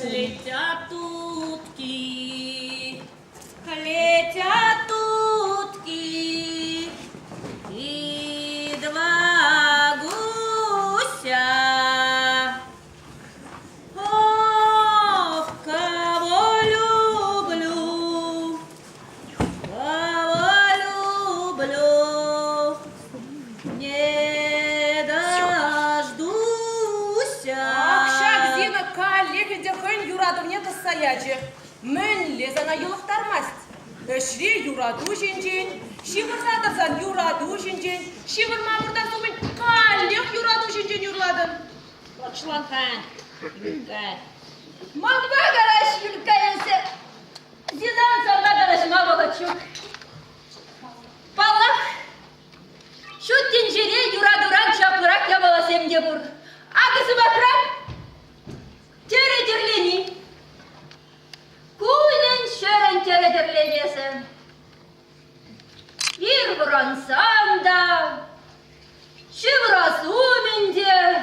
Летят утки, летят утки, и два гуся. Ох, кого люблю, не дождуся. Акшак зина каллеге дехен юрадывне тысаяжы. Мен лезана юлықтармаст. Эшри юраду жинжен, шивырнадырзан юраду жинжен, шивырма бұрдан сомен каллег юраду жинжен юрладым. Очланхан, Юлька. Мамба гараж Юлькаенсе. Зидан сама гараж мама хочу. Палах. Şu tencereye yuradurang çapırak yabalasem de bur. Agısı bakrak. Teredirleni. Kuynen şören teredirleniyesem. Bir vuransam da. Şıvrası mende.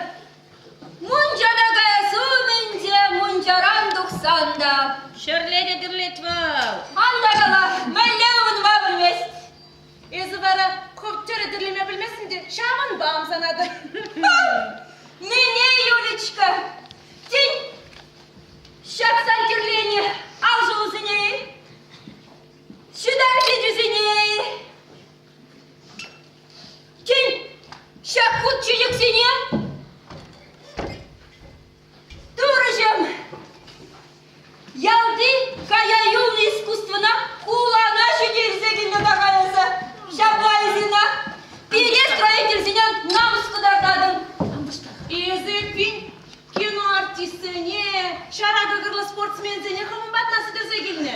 Muncara gayası mende. Muncaran doksan da. Şerlere dirletval. Anda kala. Mellevun babın vest. Ezi bara köp teredirleme bilmesin de şaman bağım sanadır. Не, Юлечка, тень, шапсан терлени, алжузыне, шударки жүзіне, тень, шаққут чүжіксіне, турыжым, ялды кая юл искусствына кулана жүдерзегінді бағайызы, шаблайызына, пере строительсінен намыс қыдардадым. Езепин кино артистіне, шара гыгырлы спортсмензіне қымбат насы дезегіліне.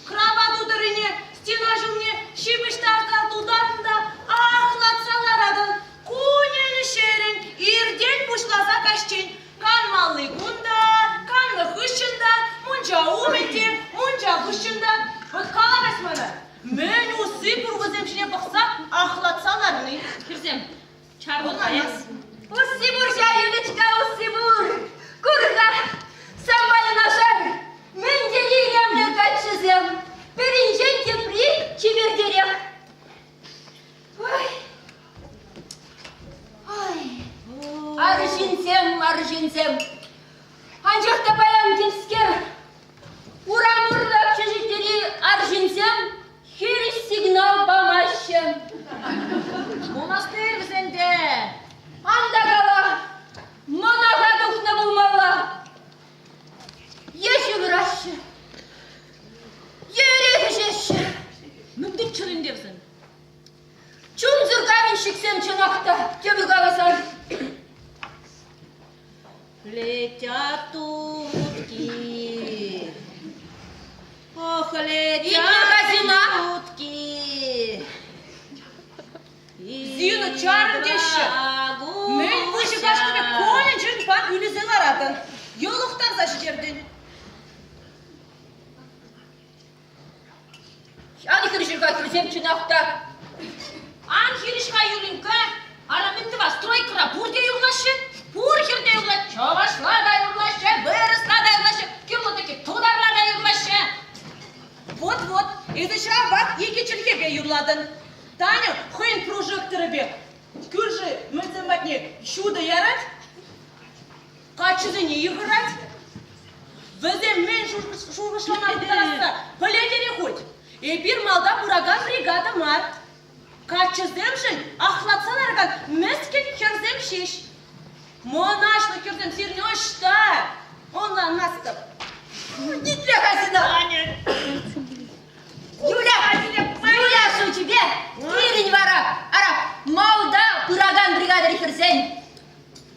Крабат ударыне, стена жылне, шибіштарды атударында ақлатсаларадын. Кунені шерін, ирден пұшласа кашчен. Канмалы гунда, канлы хышында, мұнча уменде, мұнча хышында. Вот қаламас мана. Мен усы бұрғыземшіне бақса ақлатсаларыны. Кірсем, чарбын аяс. Уссибур, Юлечка, уссибур! Курга, самбайын ашар, мендеринемді качызем, бірінжен тепри чебердерем. Ой, аржинсем, анжақта баян кепскер, урамырлап чежіктері аржинсем, херіс сигнал бамашым. Монастырь бізенде. Андагала, монаға дұқны болмала. Еші бұрашы, ерегі жеші. Мүндік чүрінде бізін. Чун зұрғамын шіксем чынақта, кебірғаласан. Летят утки. Ох, летят утки. Зина чарын деші. Мен көші қашқыбе көне жүрін пан үлізен арадын. Йолықтар за жерден. Аны кірішірға кірсем чынақта. Ан хиришка юлинка. Арамитті ба стройкыра бурде юрлашы. Бур хирде юрлашы. Чавашла да юрлашы. Бырысла да юрлашы. Кюрлотеки тударла да юрлашы. Вот, еді шабақ екі чілкеге юрладын. Таня, хойн прожекторы бе. Күржі мүлзімбатне шуды ярат. Қачызыне играть. Візем мен шурғышланады тараса. Пөледере хоть. Бір малда ураган бригада мар. Қачызем жын, ақлатсан арган, мәскен керзем шеш. Монашлы керзем серне ұшта. Онлан настып. Нитре хазина. Юля, шу тебе, ирень вара, араб, малда ураган бригадари кірсен.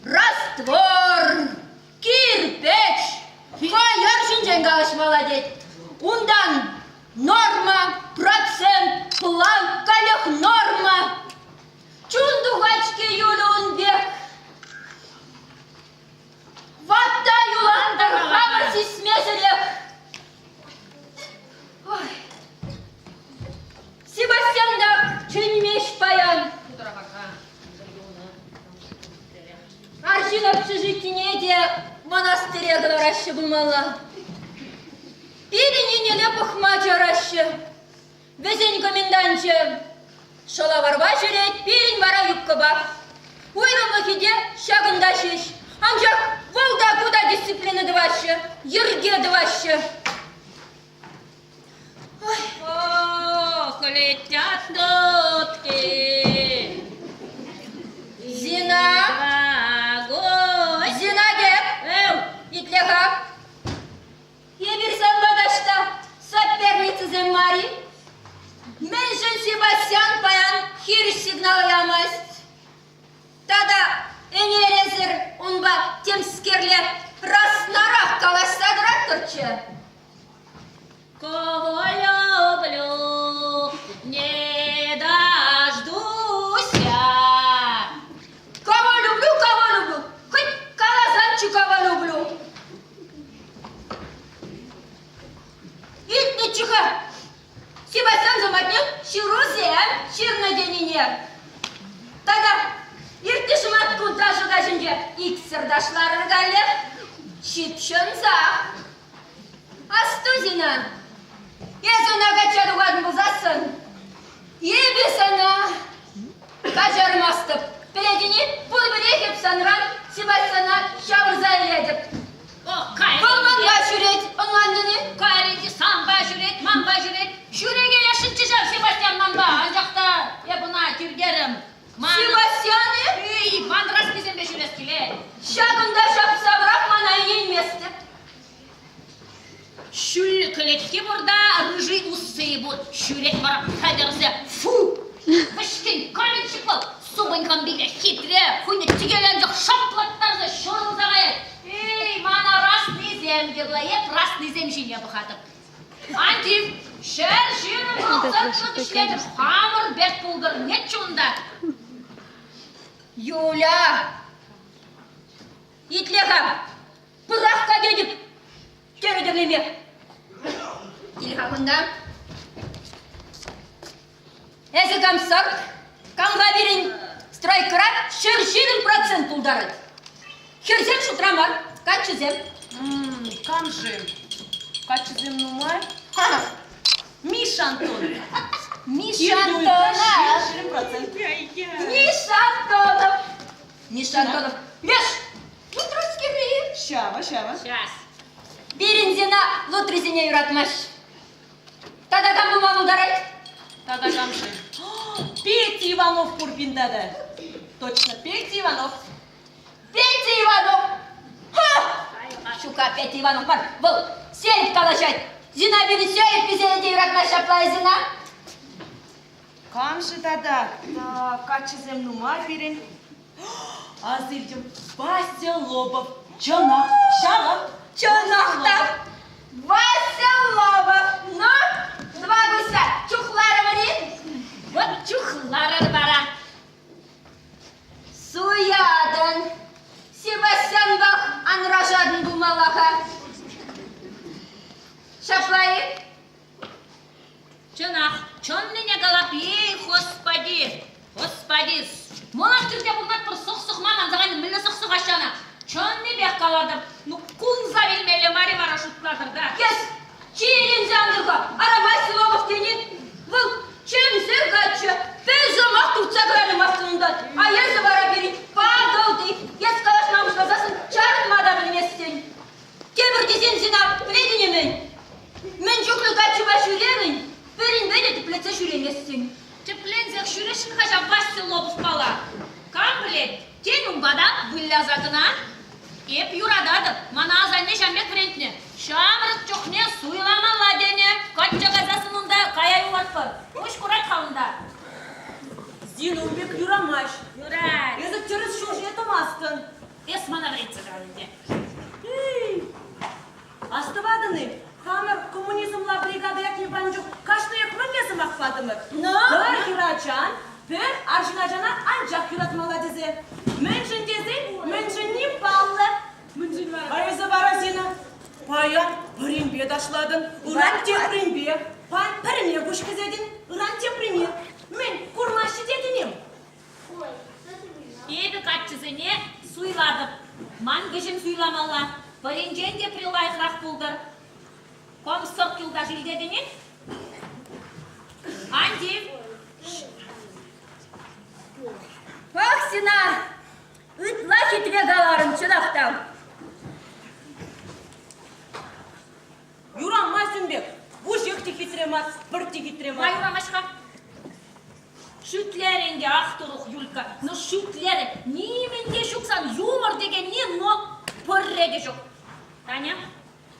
Раствор, кирпеч, хайыр жинжен қалыш молодец. Ундан норма, процент, план, калех норма. Чундугачке юлы унбек. Ватта юландар хабарсыз смеселек. Себастьянда чөнмеш баян. Аршин общежитине де монастыря говораще булмалла. Пирининеле пухмача раще. Везень коменданче. Шола варба жүрет, пирин вара юккаба. Уйрымы хиде шагында шеш. Анжак волда куда дисциплина дываще, ерге дываще. Ох, летят дотки. Зина, Дорогой. Зина кеп. Итлеха. Ебирсан бадашта, соперница земари. Меншин Себастьян паян хир сигнал ямасть. Тада энерезер унба темскерле раз нарах каластадрат турче. Кого люблю, не дождусь я. Кого люблю, хоть калазанчу кого люблю. Итничиха, Себастьян заматнел ширузем, ширнаденине. Тада иртишмат кунташы дашынже иксырдашлары галеп, шипшынзақ. Астузина, езуна качадуғадын бұлзасын. Ебе сана, кажармастып. Передini бұл бірекеп санран, Себастьяна шавырза еледіп. Бұл манға жүрет, онландыны. Кайрети самба жүрет, манба жүрет. Шүреге яшынчы жав Себастьян манба. Анжақта, ебына тюргерім. Себастьяны? Үй, мандрас кезембе жүрес келе. Шағында шапсабырақ манайын еместіп. Шүл кілетке бұрда рыжий усы бұл. Шүрет барап кәдерзе. Фу! Бішкен каменшік бұл. Субынған бейле хитре. Хуйны тігелен жоқ шаплаттарзы шорылзағай. Ей, мана расный зем дерлайет, расный зем жине бұқатып. Антив, шәр жирін ұлзатлық ішлетіп, хамыр бәт бұлдыр, нет чуында. Юля! Итлеха! Пыраққа дедіп, кередірлеме. Телеха күнда. Әзі камсақ, камға берін стройкырат, шыр-шырын процент ұлдарыд. Херзем шутрамар, качызем. Камжим. Качызем нумай. Миша Антонов. Миша Антонов. 20%. Миша Антонов. Миша Антонов. Меш, лутрусский рейр. Шава. Сейчас. Берінзена лутрузіне юратмаш. Тада кам бұмал ұлдарайд? Тада камжим. Петя Иванов Курбиндады. Точно, Петя Иванов. Петя Иванов. Ха! Шука Петя Иванов бар. Бұл сеніп қалашайды. Зина бені сөйіп бізені де юратмаш шаплай Зина. Камжы тада. Качызем нумай берін. Азырдым. Вася Лобов. Чонақ. Шағып. Чонақта. Вася Лобов. Ну, два гуся. Чухлары варин. Вот чухлары бара. Суядан. Себастьян бақ анражадын бұлмалаға. Шаплайы. Чынақ, чонныне қалап, ей, господи. Монастырде бұлнат бір сұқ-сұқ маман зағайны мүлі сұқ-сұқ ашана. Чонны бек қаладым. Ну, кун завелмелі мари бара шутладырда. Кес, чийлен заңдырға, арабай Силовов денен. Бұл чемсір қачы, біз жомақ тұтса көрәлім астынында. Айызы бара берін, бағылды. Ес қалаш намыш базасын чарытмада білместен. Кебір десен зина, біледінемен. Мен жүклі қачы ба жүремін. Бірін бәдеті плеце жүреместен. Теплензек шүрешін қажа Вася Лобов қала. Кам білет, тенің бада вылязатына. Еп юрадады, мана азайне жамбек брендіне. Шамрық жоқне суйламала дене. Қатча қазасынында қая юлатпы. Үш құрат қалында. Зинубек юрамаш. Юрай. Езі түріс шош етімастын. Ес мана врейца қалында. Астывадыны. Хамыр коммунизмла бригада якни банжу. Кашты екмен лезім ақпадымы. Бір юрачан, бір аржынажана анжақ юратмала дезе. Меншін дезе, меншін не баллы. Айызы бара зина. Паян бірінбе дашладын, ұран тепрінбе. Пан піріне күшкізедін, ұран тепріне. Мен курмашы дедінем. Ебі қатчызыне суйладып. Ман кешін суйламала. Паренжен де прилайқырақ бұлдыр. Комсық жылда жылдедіңін? Анди? Пақсина, үтла хитрегаларын чынақтам. Юран Масынбек, bu жекте хитремас, бірте хитремас. Майурамашқа? Шүтлерінде ақтұрық, Юлька. Но шүтлері неменде шүксан юмор деген не, но пырреге жоқ. Таня?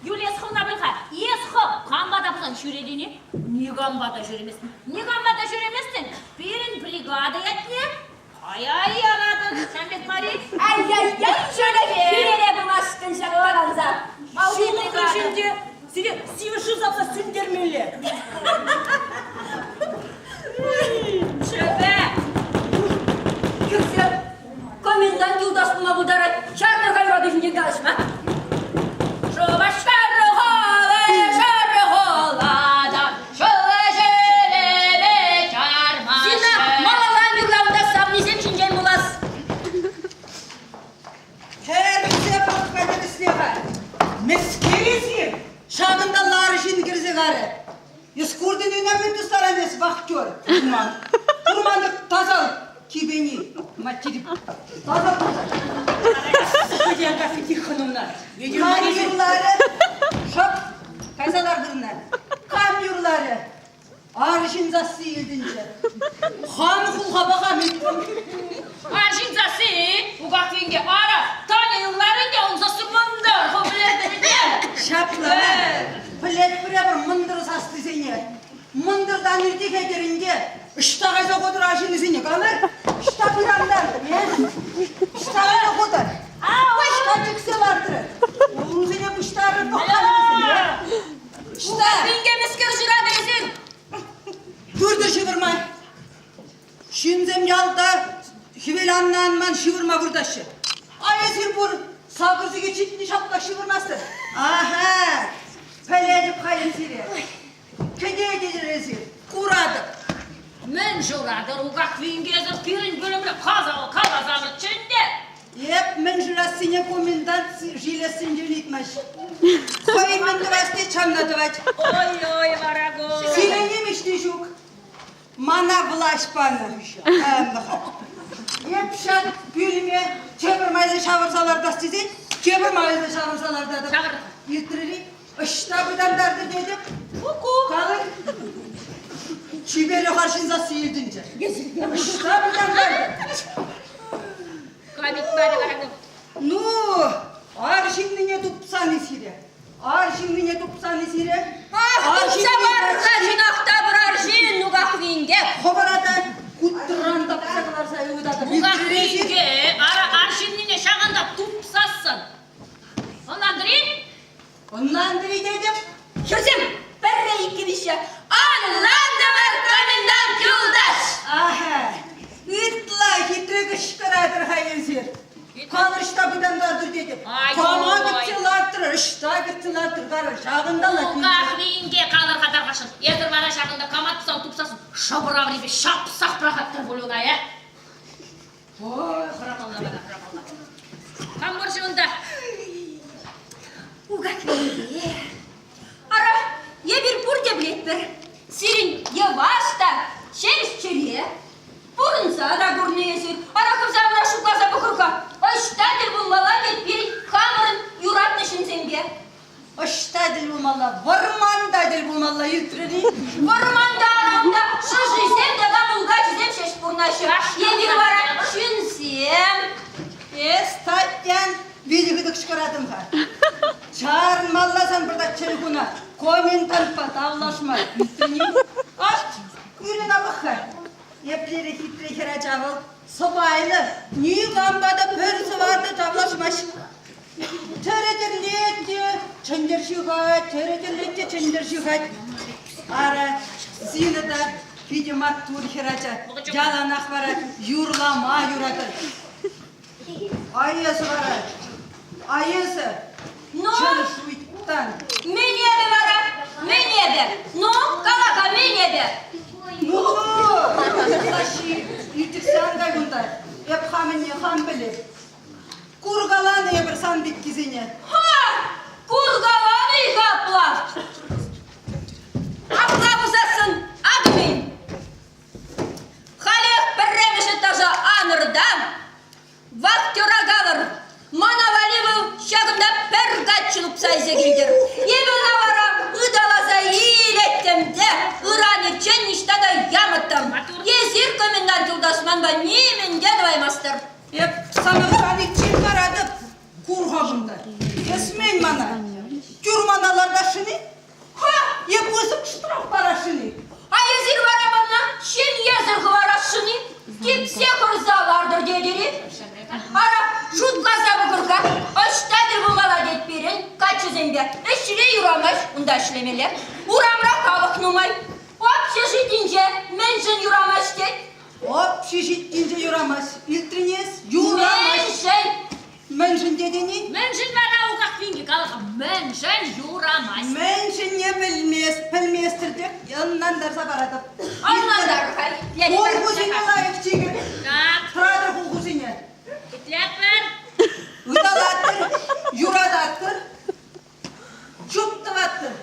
Юл есқылна білға, есқыл. Қамбада бұлан жүредіне? Не қамбада жүремесін? Не қамбада жүремесін? Берін бригада етіне? Ай-ай, арадың, Сәмбет Мари. Ай-яй-яй, şöyle birere bulaştın şapkalanza. Шының көшінде, сирен сивіші запса сүндермелі. Шөпе! Kızım, komendan yoldaş buna bu dara. Çarmı kayra düşünce karışma. Şöbe şarı holada, şöbe şöyle çarmaşı. Sina, malalan yurlavda sabnizem şincen bulas. Herbize bakmadan istiyor. Meskerisi. Şağında larışın girzegari. Yeskurdun önemli tustaranesi baktıyor. Kurmanlık tazal. Kibeni. Matirip. Tazal tazal. Hadi Fetih hanımlar. Kamyurları. Şop. Kaysalar kırınlar. Kamyurları. Arışın zası yedince. Hanı kulha bakamıyorum. Arşinzası, ugak vinge ara, tane yıllarınca umzası mındır, hobilerden ediyor. Şapla. Plek bir mındır sastı seni. Mındırdan irdik ederince. İşte kaysa kodur aşını seni kalır. İşte bir anlar. İşte kaysa kodur. İşte çıksa vardır. Oğlum seni kuştarır bakalım. İşte. Ugak vinge miskir jıra bezin. Dur şıvırma. Şimdem yalda hivelanlanman şıvırma buradaşı. Ayesir bur. Sabırsı geçitli şapla şıvırmasın. Aha. Peleyip kayın siri. Kediye gelir rezil. Kuradı. Men juradır, ugak vingezir, pirin bölümüne kazalı kalazanı çinde. Hep menjurasını komendant jilesin jülitmiş. Koymen duvasti çamladıvaç. Oy varago. Sine yemişti şuk. Mana bulaşpanı. Hep şat bölüme çevirmayla şavırsalar da sizi. Çevirmayla şavırsalar da. Çağır. Yitirir. İşte buradan derdi dedim. Kalır. Çiberi karşınıza sıyırdınca. İşte buradan derdi. Kamik bari varago. Nu, arşivini ne tutsan isire. Arşivini ne tutsan isire. Ah, tutsa var kaçınakta bir arşin ugak vinge. Kobarada kutturan da kısaklar sayı da. Ugak vinge, ara arşinline şağında tupsassın. Ondan dirin? Ondan diri dedim. Kızım, berre iki bir şey. Anlandım komendant yoldaş. Aha. İtla hitre kışkıradır hayırsır. Kalır işte buradan dardır dedim. Ay, Kama oy. gıtçılardır, işte gıtçılardır. Karır şağında la. Ugak vinge kalır kadar kaşın. Yedir bana şağında kamatsan tupsasın. Şabıravri bir şapsak bırakattır buluna ya. Oy, kırakallah bana, kırakallah. Kam görüşünde. Ugak vinge. Ara, ye bir burca bilet ver. Sirin yavaş da şems çeliğe. Burunsa da gurneye sür. Ara kıvza bırak şu klaza bukurka. İştedir bu malaket bir kamerın yuratmışın senge. İşte dil bulmalı, varman da dil bulmalı yitirir. Varman dağında şişizem de gamulga çizem şeş burnaşı. Ye bir vara şünsem. Statyan bir gıdık çıkaradım ha. Çağırmallasan burada çelikuna. Komentan pat, avlaşma. Aç, ürüne bakar. Yepleri hitre kere sobaylı. Niye gambada pörüsü vardı tavlaşmış. Töredirliyetçi, çöndür şuhat, töredirliyetçi, çöndür şuhat. Ara, zinada videomat tur keraca. Yalan akbara, yurlama yuradır. Ayısı var. Ayısı. No. Çalışıktan. Menye vara. Menye no, kalaka menye Nu. Taşı yütüksen de gündar. Hep hamini ham bilir. Kurgalan eber san bitkizine. Ha! Анда немен дедіваймастыр. Санықсаны чен барады курғабында. Есмен мана. Тюрманаларда шыны? Ха, епөсіп штраф бара шыны. А езір барабанна, шен езір ғыварашыны, теп всех ұрзалардыр дедері. Ара, шутласа бұғырға, ұштадыр бұл маладет берен, качызен бер. Эшіле юрамаш, ұнда ішлемелер. Урамра қалық нумай. Общежитинже, мен жын юрамаш дед. Общежитинже юрамаш. Илтринес юрамаш. Мен жын дедені? Мен жын бара уқақ винге қалыға. Мен жын юрамас. Мен жын не білместір деп, яннандарса барады. Аннандар қай. Қолғызыне лайық чегі. Так, Тұрадыр қолғызыне. кетілек бір. Ұдалаттыр, юрадаттыр, жұптываттыр.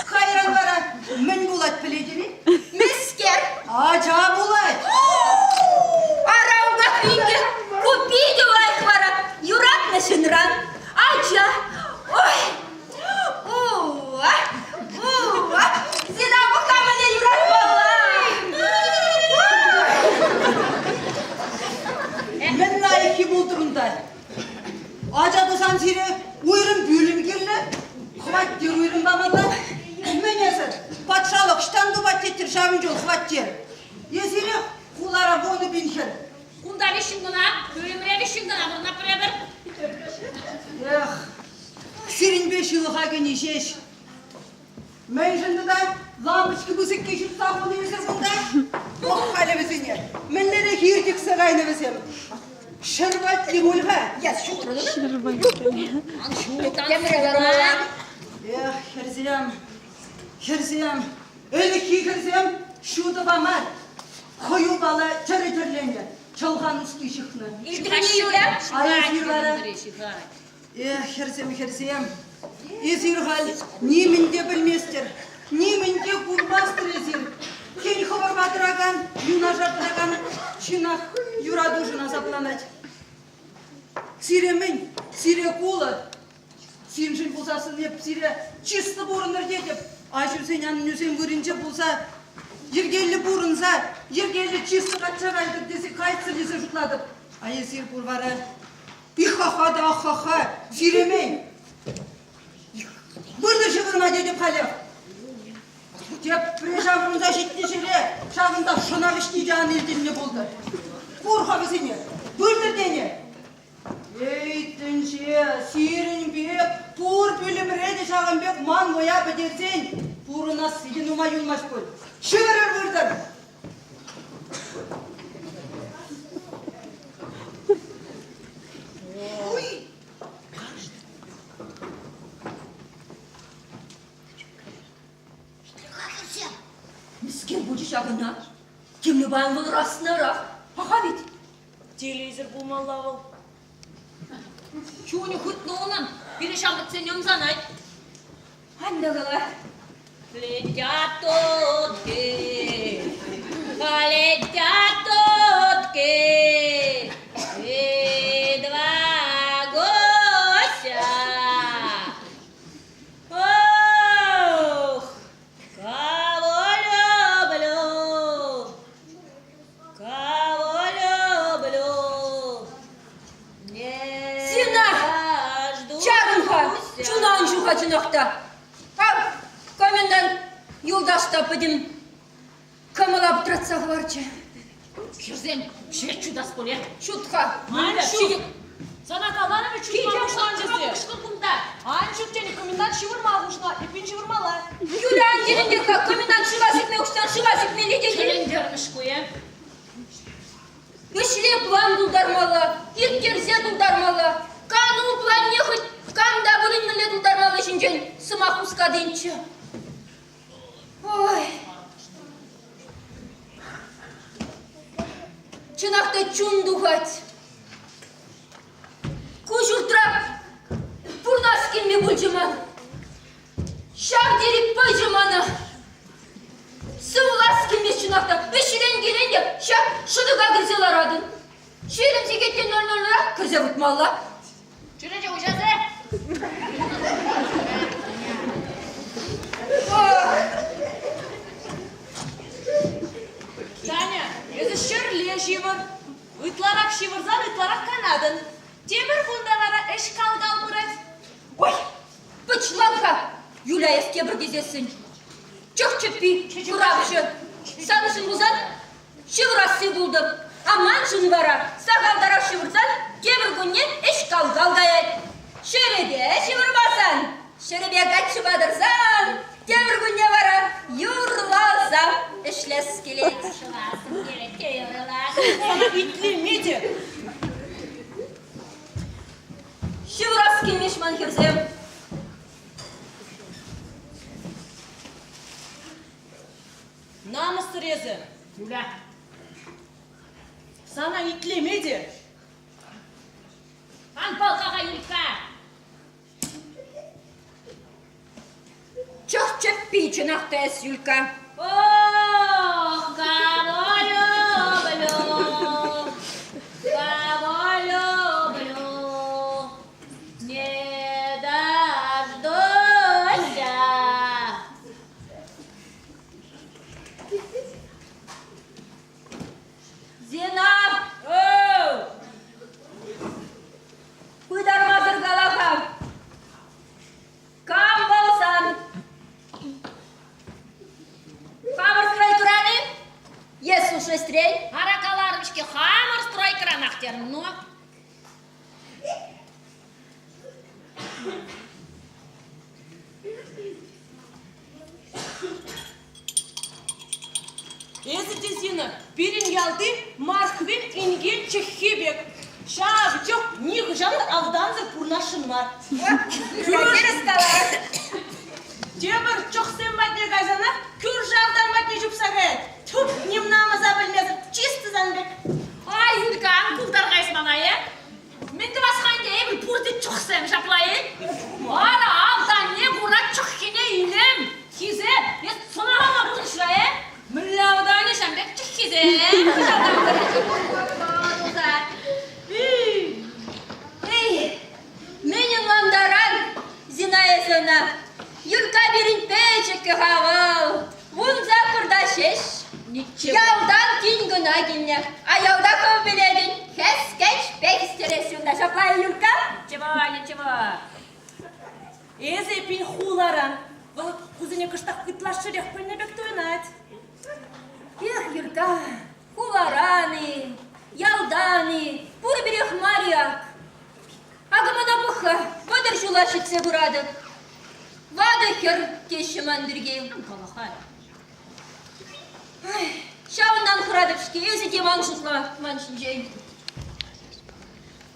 Қайран бара, мен болат біледері? Мескер. Ача болат. Арауға винге, купиді лайық бара. Юрат нашынран. Ача. Ой. Уа. Уа. Сена бұқамыне юрат болай. Мен лайықы болдырында. Ача бұсан сире ойрым бөлім келі. Хваттер ойрым бамада. Мен езір. Патшалық штанды баттеттір шабын жол хваттер. Езірі құлара боны беншер. Кунда вишін гына, бөліміре вишін гына, бұрна піре бір. Эх, сирин 5 yıllığa genişeş. Men şimdi de lamıçkı bızık geçip sağlığı yüzür bunda. Oh halevizine. Men nere hirdik sarayına vizim. Şırbat limulha. Yes, şukradı mı? Ан шуылтан Темірі бармалар. Эх, херзем. Öyle ki херзем, şu da bamar. Koyu bala çarıtırlenge. Çalgan üstü şıklı. İldirini юрат. Ayaz yürülara. Херзем. Ezir hal, niminde bilmezdir. Niminde kurmazdır ezir. Ken xabar batıragan, yunaşatıragan, çınak yuraduşuna saplanat. Siremen, sire kula. Sinjin bulsasın hep sire çisti borunlar dedip. Aşır sen yanın yüzün vırınca bulsa, yergelli borunsa, yergelli çisti kaçaraydık desi kayıtsır desi jutladık. Ay ezir kurvara. İhaha da ahaha, siremen. Burada şıvırma dedim halim. Tep prejavımıza şiddişire, şağında şınav işleyeceğini ildiğini buldu. Kurha bizini, burada deni. Eytinşe, sirin bek, pur bölüm redi şağın bek, man boya bedersin. Puruna silin uma yulmaş koy. Şıvırır buradan. Oy. Miskin bu şağına. Kimli bayımın rastına rak. Haha bit. Телевизор булмалавыл. Чуни хутны онын, бире шамыт сен емзанай. Handa gala. Летят тотки, полетят тотки, и два гуся. Ох, кого люблю, не Сина! жду. Çağınha. Çunan juhacınakta. Al. Komendan yoldaşta bidim. Kamala bıtratsa varça. Кирзем, че чудас полет. Şutha. Анчу. Sana kalanı mı Кичем çukur шанчы şancısı? кышкылтымда. Анчу тени комендант şıvırma almışlar. Epin şıvırmalar. Юлян дерінде комендант шывасик меуштан шывасик меледе. Келендерміш куе. Үшле план дулдармалы. Иркерзе дулдармалы. Кану план не хоть. Канда бұрынміле дулдармалы жінжен. Сымақ ұсқа дейінші. Ой. Чынақта чун дұғат. Кужуртрап. Пурнас келме бұл жыман. Шақ дерек бай жыманы. Сывылас келмес чынақта. Үшілен келен деп шақ шыдыға кірзелар адын. Шерімсе кеткен 00'ра кірзе бұтмалла. Жүрінже ұжасы. Таня, это шерле живо. Ытларак шивырзан, ытларак канадын. Темір хундалара эш калгал бұрат. Ой, пычланка! Юля еске бір кезесін. Чөк-чөппей, құрапшы. Санышын бұзан, шывырасы бұлдым. Аман жын бара, сағалдара шывырзан, кебір күннен эш калгал даяд. Шереде шывырбасан, шеребе қачы бадырзан, кебір күнне бара, юрлазам, эшлес келет. Шыласың керек, тейірлас. Sana итлемеде. Шывырас келмеш манхерзем. Намыс резі. Юля, Sana итлемеде. анпалқаға Юлька. Чөк-чөппей чынақта әс Юлька. Ох, кого люблю, не дождусь. Зина! Куйдармазыр галахам. Кам болсан. Хамыр тұраны? Ес ушестрей. Аракаларымшке хамыр стройкранахтерін, но... Езі Зина, бірін ялды Марквин ингел чехебек. Шағы жоқ, неғы жанды авданзыр пұрнашын бар. Күрдеріс қалар. Темір жоқ сен мәтіне ғайзана, күр жағдан мәтіне жүпсағайд. Түп, немнамыза білмезір, чисті занбек. Ай, Юлька, анкулдар қайсымана, е? Менді басқанде ебіл пұрды чұқсам жаплайын. Ара, авдан не бұра чұқкене үйлем. Кизе, ес сұнағама бұлышра, е? Мүлі авданы шамбек чұқ кизе, е? Менің ландаран, Зинаесына, Юлька берін печекке хавал, вунза құрда шеш. Яудан кейін күна кенне, аяуда көп біледін, кәс-кәч пекістересіңді. Шаплай, Юлька? Ничего. Езі пен хуларан. Бұл құзыне күштақ күтлашы рех пөлнебек тойнат. Эх, Юлька, хулараны, яуданы, пұр берех марияк. Агымана бұққа, бадыр жула шетсе бұрады. Вады хер кеші мандыргейм. Шауындан құрадыпшке, өзі де маңшызла маншын жейм.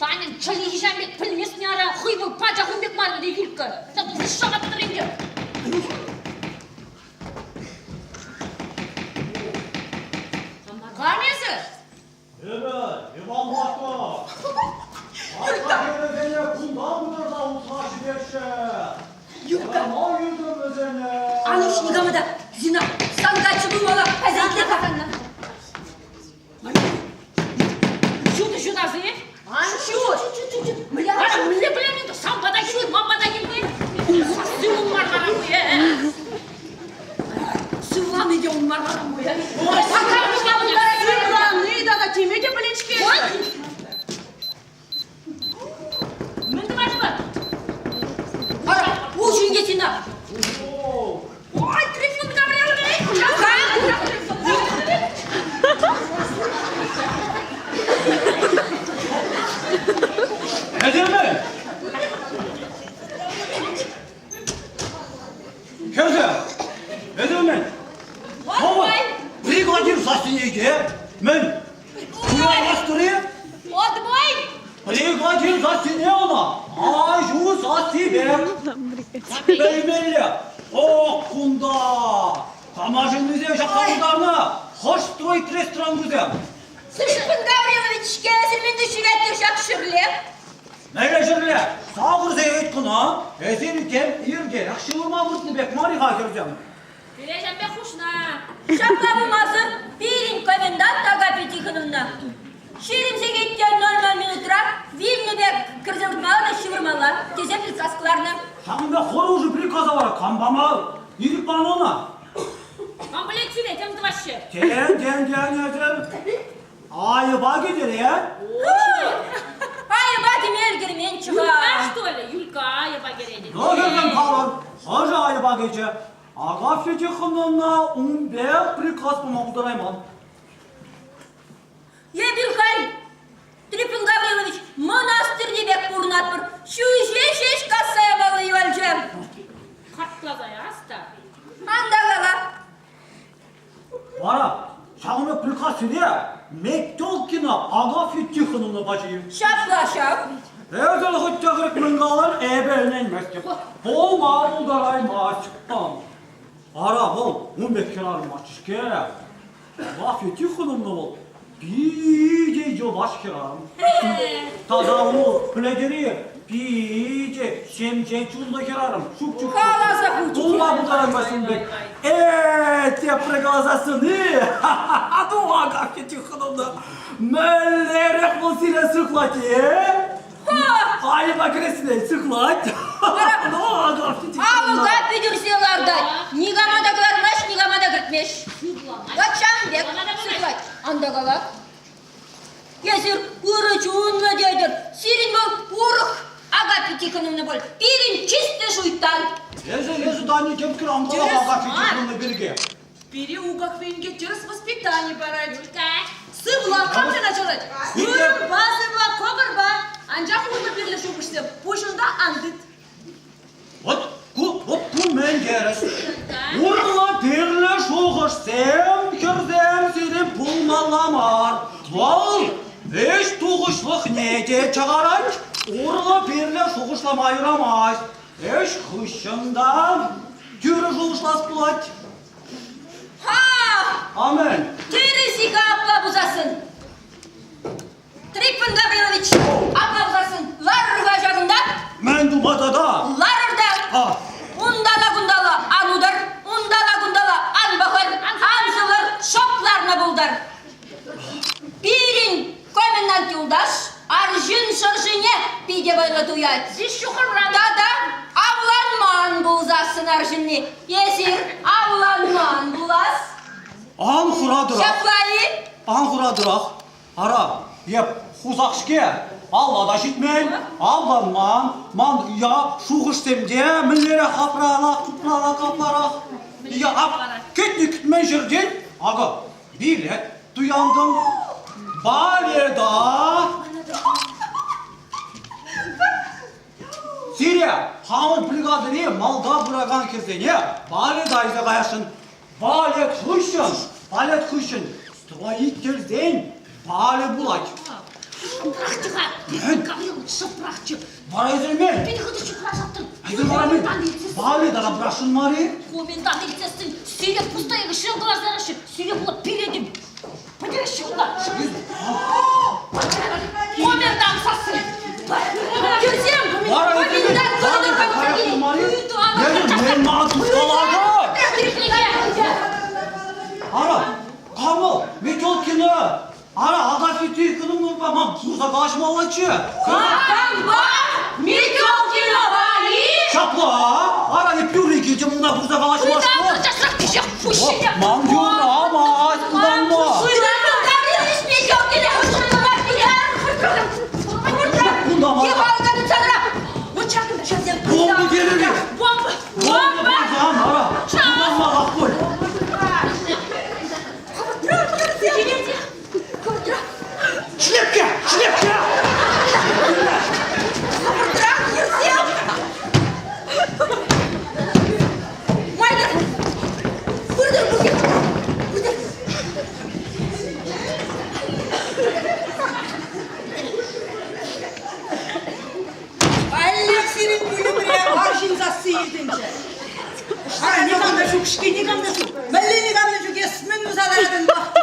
Танин чали жамбек пілмесіне ара құйбыл пача құмбек марды де Юлька. Зато шағат тұрынды. Қамесі? не болмаққа. Ата керегене күнда бұдырда ұтқашы берші. Юлька, Мал үйдің өзіне. ануш негамада, Зина, саңдачы бұлмала, әзәйтле қақанна. Шуды шудазы? Аншуд! Ара мүлі білемінді, самбада келмей, мамбада келмей. Сасы ұнмар ғара мұй, е? Сывланы де ұнмар ғара мұй, е? Сырланы дағы темеде біліншке. Мінді баш ба? Ара, ол жүйінге Зина. Ой, телефон говорил, не? Әдемі! Кәзі! Әдемі! Бригадир застынеге! Мен! Күрәластыры! Отбой! Бригадир застыне ола! Ажу застыбек! Бәймелі! Оқ құнда! Қамажын мүзе жаққандарына! Хош строй ресторан мүзе! Сышпын Гаврилович, кәсілменді шүреттір жақшырлеп. Мәйлі жүрлі! Сағыр зәйет құна! Әзір кем ерге! Ақшылырма мұтны бек мариға кердем! Білежем бе құшна. Шаплабымазы бірін комендант Агапетихановна. Шерімсе кеттен 00 минутра Вильнебек кірзілдімалы да шывырмала тезем прикаскаларына. Шағында қоры уже приказа бар, қамбама, үйрік банона. Амбулет сюда, тем вообще. Ден, әзір. ayıba gider ya. Ayıba demel girmen çığa. Юлька, что ли? Юлька, ayıba geledi. Ne görürüm kalır? Hacı ayıba gece. Ağa feci xınımla 15 prikaz bulmak durayman. Ye bir hal. Trifon Gavrilovich, monastır debek burnatpır. Şu şeş kassaya bağlayıp alacağım. Katlaza ya, hasta. Anda kala. Bana, şahına prikaz söyle. Mektolkina ağa feci xınımla bacıyım. Şaplaşap. Eğer hıççakırık mıngalar ebeğine inmezdi. Bol marul daray maçıktan. Ara bol, 15 kenarım açışke. Vafeti xınımla bol. Bice jo baş kenarım. Tadavu, plederi, bice şemçen çulda kenarım. Şuk çuk. Kalasa kucuk. Olma bu daray maçıktan. Tepre gazasını. Dua gafeti xınımla. Mellerek bu sile sıklatı. Ay makinesine sıklat. Ağılda büdürselarda. Nigamada görmüş, nigamada gitmiş. Kaçan bek, sıklat. Anda kala. Yesir, ırıç unla dedir. Sirin bol, uruk. Aga pitikınını bol. Birin çiste şuyttan. Езу дани кемкир ангала ага фичихнуны бирге. Бери угах венге через воспитание барать. Юлька. Сывла, как ты начала? Юрба, сывла, когорба. Ancak onu birleşip uçtum. Boşunda andit. Вот bu men geres. Urla birle şoğursem, kirzem seni pulmalamar. Val, eş tuğuşluk nece çağarak, urla birle şoğuşlama ayıramaz. Eş kışında, yürü şoğuşlas bulat. Ha! Amen. Teresi abla buzasın. Trifon Gavrilovich, abla buzasın. Lar bacağında, Men dumadada. larırda. Ha. Undala gundala anudur, undala gundala an bakır, ansılır, şoplarına buldar. Birin komendant yoldaş, arjın şarjıne bir de böyle duyar. Здесь шухарран. Dada, avlanman bulzasın arjını. Yesir, avlanman bulaz. An huradırak. Şaplayı, An huradırak. Ara, yep, huzakşke. Allah da şitmen, avlanman, man ya şuğuştemde, millere haprala, kuprala, kaplara. Ya ap, kütnük menşirden, aga, bilet, duyandım, baleda. Siriya, hamur brigaderi malda bırakan kesene, baleda ise kayasın, balet kuşun, stroyik terzen, bale bulak. Шапрахчыға. Гаврилович, шапрахчы. Bana izin ver. Beni kıdı şıkraşаттın. Izin var mı? Baleda da bıraksın bari. Комендант лицесін, сүйреп пустайғы шын глаздары шы, сүйреп бұлап передім. Подерші ұлда. Комендант сасы. Gözüm, Bana izin ver. komendanт kılıdır Bana bari. kapıda. Ben bana tutkalardı. Ara, kamıl, mitolkini. Ara, ada fiti kılım nurpamam. Bursa kalaşma alaçı. Hakan bak, Mitolkino vali. Şapla. Ara, ne pürü gece buna bursa kalaşma aşkı. Man diyor ama kullanma. Suylarım Gavrilovich Mitolkino hoşuna bak bilen. Kullanma. Kim alganı tanıra. Uçakında şazem. Bomba gelir. Бомба! Bomba bulacağım ara. Kullanma akbol. Şlepke! Şlepke! Алексеевин бөліміне аршын засы ертенше. Ара, негамда жүк, ішке негамда жүк. Мәлі негамда жүк, есмен ұзаладың бақты.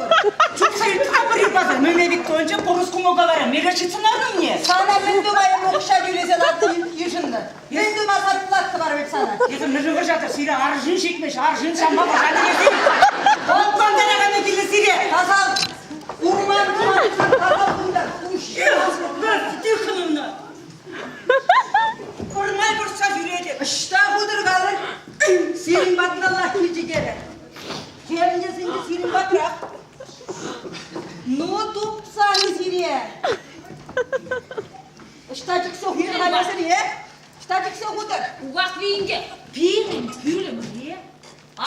Жүк сен қапыр епазы, мемлекетті önce порускun ogalara, megachitsınardın niye? Sana mündüm ayım okşa gülese lattı yüzünді. Mündüm asarıplattı var hep sana. Егер нұржығы жатыр, сирі аржын шекмеш, аржын шамбаға жатыр ертең. Ondan da negamda gülü sire. Tasal, urman, tasal bunlar. Тихонымна. Kurmay bursa yürüyecek. İşte budur kalır. Sirin batın Allah gücü gelir. Gelince şimdi sirin batırak. Notup kalesini ye. Штатиксе кудыр. Угак винге. Пирин пүлім ре.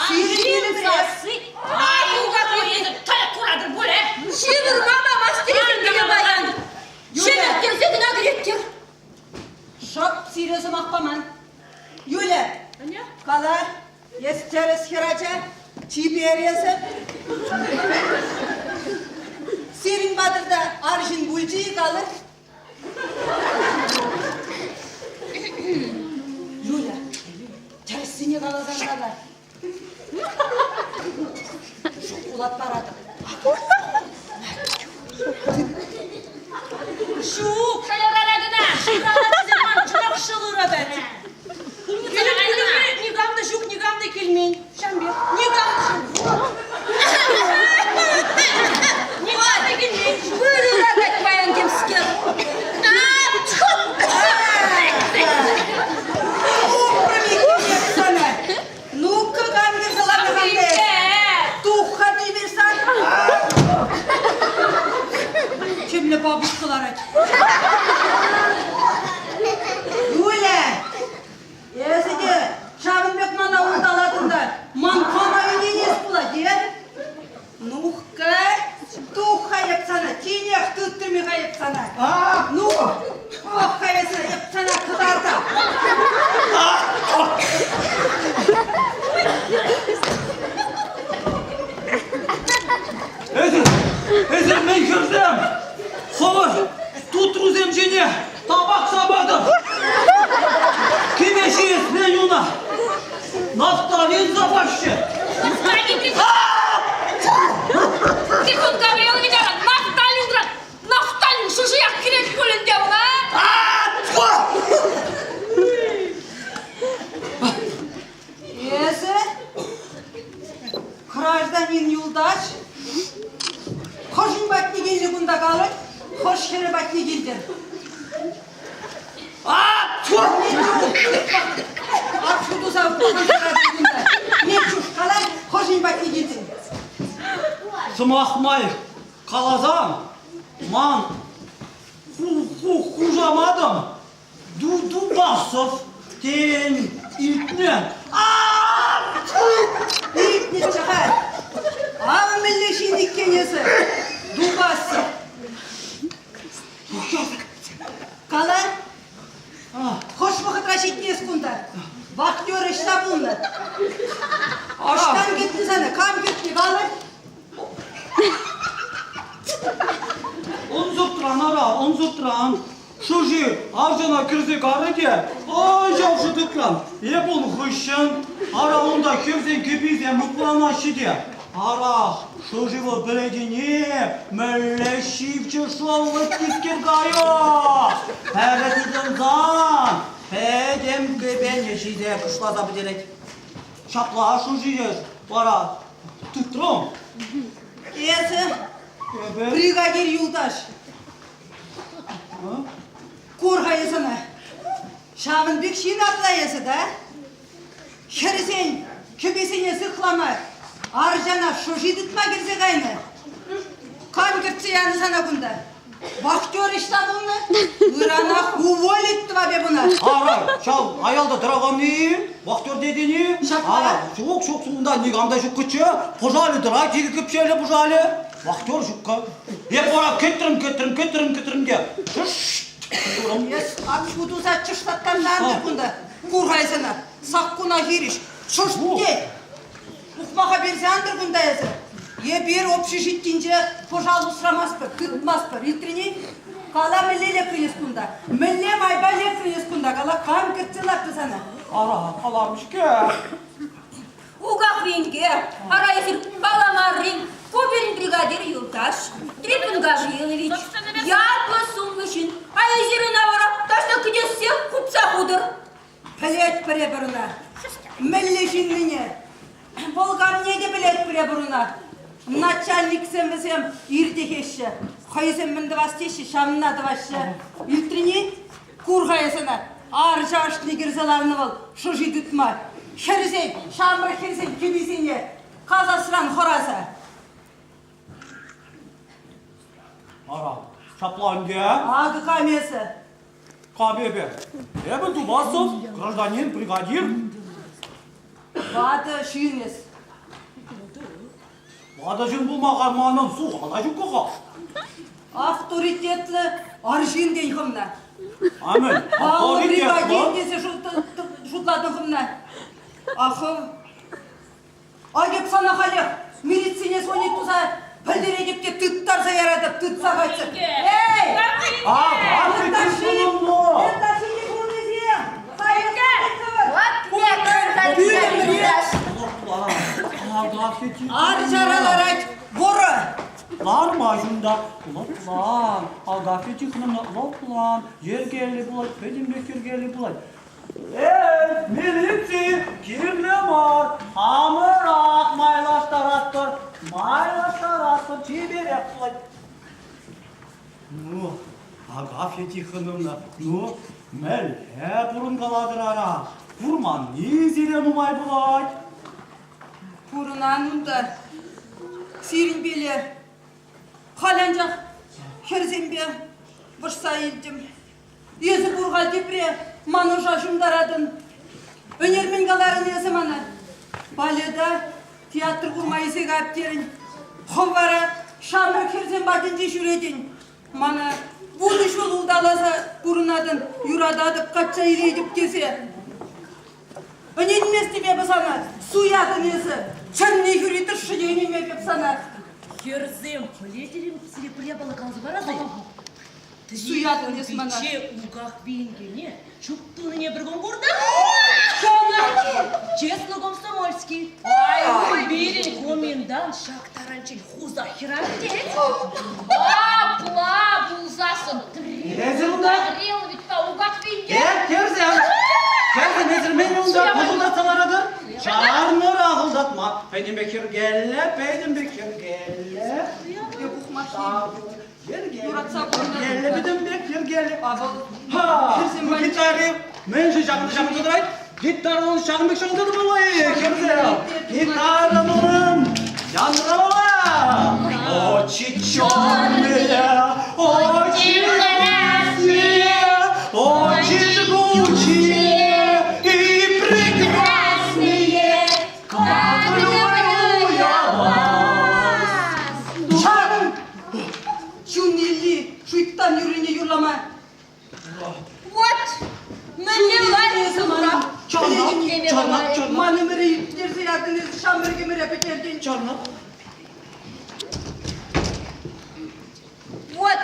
Пирин пүлім ре. Ай, угак винге. Тәлі құрадыр бөле. Шевір мама мастересін келе баян. Шевір сетін агреттер. Шоп сиресім ақпаман. Юля. Аня? Кала. Естерес херача. Чибересі. Сирин батырда аршын бүлчі қалыр. Юля. Терсіне қалазан қала. Шоколад барады. Şuk. Şöyle aradına. Şıkala zaman çok şılır adet. Nigam da şuk, nigam da kelmeyin. Şambir. Nigam da şuk. Nigam da kelmeyin. Buyurun adet bayan demsker. Ну-ка, гамберзала гамбер. Тухка диберсан. Kimle babuşkalar et. Юля. Есіде, Шабынбек мана ұлдаладында. Ман қама үйненес бұла, де? Ну-ка, тухка епсана. Тенек тұттырмеға епсана. Ну, тухка епсана қыдарда. Ezer men gördüm. Xavır, tutruz emjene, tabak sabadım. Kimeşiyiz ben yuna. Naftalin zabaşı. Нафталин, ты тут говорил, видела? Нафталин, нафталин, что же я кирет кулен делала? Есі, гражданин Юлдаш, қошын батны келі күнда қалыр, қош кері батны келдер. Атшуды сауытты күнда. Мен чуш қалар, қошын батны келдер. Сымақмай қалазам. Ман хужамадым. Дуду басов тен илтнен. İlk ne çıkar? Amilleşin dikkenesi. Dubası. Kalan. Hoş vakit raşitniyiz kunda. Baktıyor işte bunlar. Aştan gitti sana. Kam gitti kalır. Onzutran ara, onzutran. Şuji, avcana kırzi karı ki. Ay javşı tıkran. Hep onu hışın. Ara onda kimsen kipizen mutlana şidi. Ara, şuji bu biredini. Melleşivçi şallık disker gayo. Herretidin zan. Hedem ben yeşide kışlaza bir derek. Şapla şuji para. Tutrum. Esi. Evet. Brigadir Yuldaş. Korkayısını. Şabınbek şeyin atlayısı da. Şerisen, köpesine sıklama. Arjana şoşi tutma girse kayını. Kan kırtsı yanı sana bunda. Baktıyor işte bunu. Irana huvol etti be buna. Ara, şal ayalda dragoni, baktör dedini. Ara, çok suunda nigamda şu kıçı. Pojali dra, kiki kıpşeyle pojali. Baktör şukka. Hep ora kötürüm diye. Yes, akşudu saçı ştattandandır bunda. Korkayısını. Sakkuna giriş. Şoş de. Ukmağa bir zandır bunda yazı. Ye bir общежитинce пожалуйста кытмаспыр. Илтрини кала мелле лекринес кунда. Мелле майба лекринес кунда. Кала кам кытсылапты sana. Ara, kalarmış ki. Угак винге. Арайсыр Паламарин. Куберин бригадир Юлдаш. Трипин Гаврилович. Ярко суммышын. Айзерин авара. Ташта кудесе купса худыр. Плет пребруна. Меллешин мне. Болгам не де плет пребруна. Начальник сем ирдехеші. Қойсем мінді бастеші, шамынады башы. Илтрини курғайысына. Ар жашны кірзаларны бол. Шужи дүтма. Херсен, шамбыр херсен кебесене. Қазасыран хораса. Ara, şaplan diye. Ağı kamesi. Кабебе. Эбе Дубасов, гражданин, бригадир. Бады шүйіңіз. Бадажын bulmağar manam su halacı koka. Авторитетлі аршин дей қымна. Amin. Алы бригадир Авторитет десе жұтлады қымна. Ақы. Агеп сана қалеқ. Милицине соне тұза пілдер едепке тұттарса ярадып, тұтса қайтсы. Эй! Ар жаралар айт, боры! Lar majunda, ulan, agafeti kınımla, ulan, yer geldi bulay, benim bekir geldi bulay. Militsi, kimle var? Hamırak, maylaştar attır, çiberek bulay. Nu, agafeti kınımla, nu, mel, burun kaladır ara. Vurman, nizire mumay bulay. Бурунанымда сиринбеле қаланжақ херзембе бұрса елдім. Езі бұрға депре манужа жұмдарадын. Өнерменгаларын езі мана. Баледа театр құрма есек аптерін. Ховара шамыр херзем бадынды жүредін. Мана бұны жол ұлдаласа бұрынадын. Юрададып қатша елейдіп кесе. Өнермес тебе бізана. Суядын езі. Чанне юритір шыденеме беп сана. Херзем, плетерим сілепіле балықанзы барады. Суядын езі мана. Че уғақ бейінгене, шуқтуныне бір күн көрді. Честно комсомольский. Ай, берін комендант шақтаранчын хуза херантет. Апла бұлзасын. Незір ұнда? Рел витта уғақ бейінге. Керзем, незір мен ұнда қылдатсалараdır. Çağırmır ağıldatma. Benim bekir gelle. Gelle benim bekir gelle. Ha, bu gitarı. Men şu şakını durayım. Gitarı onun şakını şakını durayım. Kerze. Gitarımın yanına. O çiçonluya, o çiçonluya, o çiçonluya. Шуйттан юріне юрлама. Вот, міне лайысы мұра. Çarnak. Маны мірі дерсе ядыңыз шамбірге мірі петерден. Çarnak. Вот,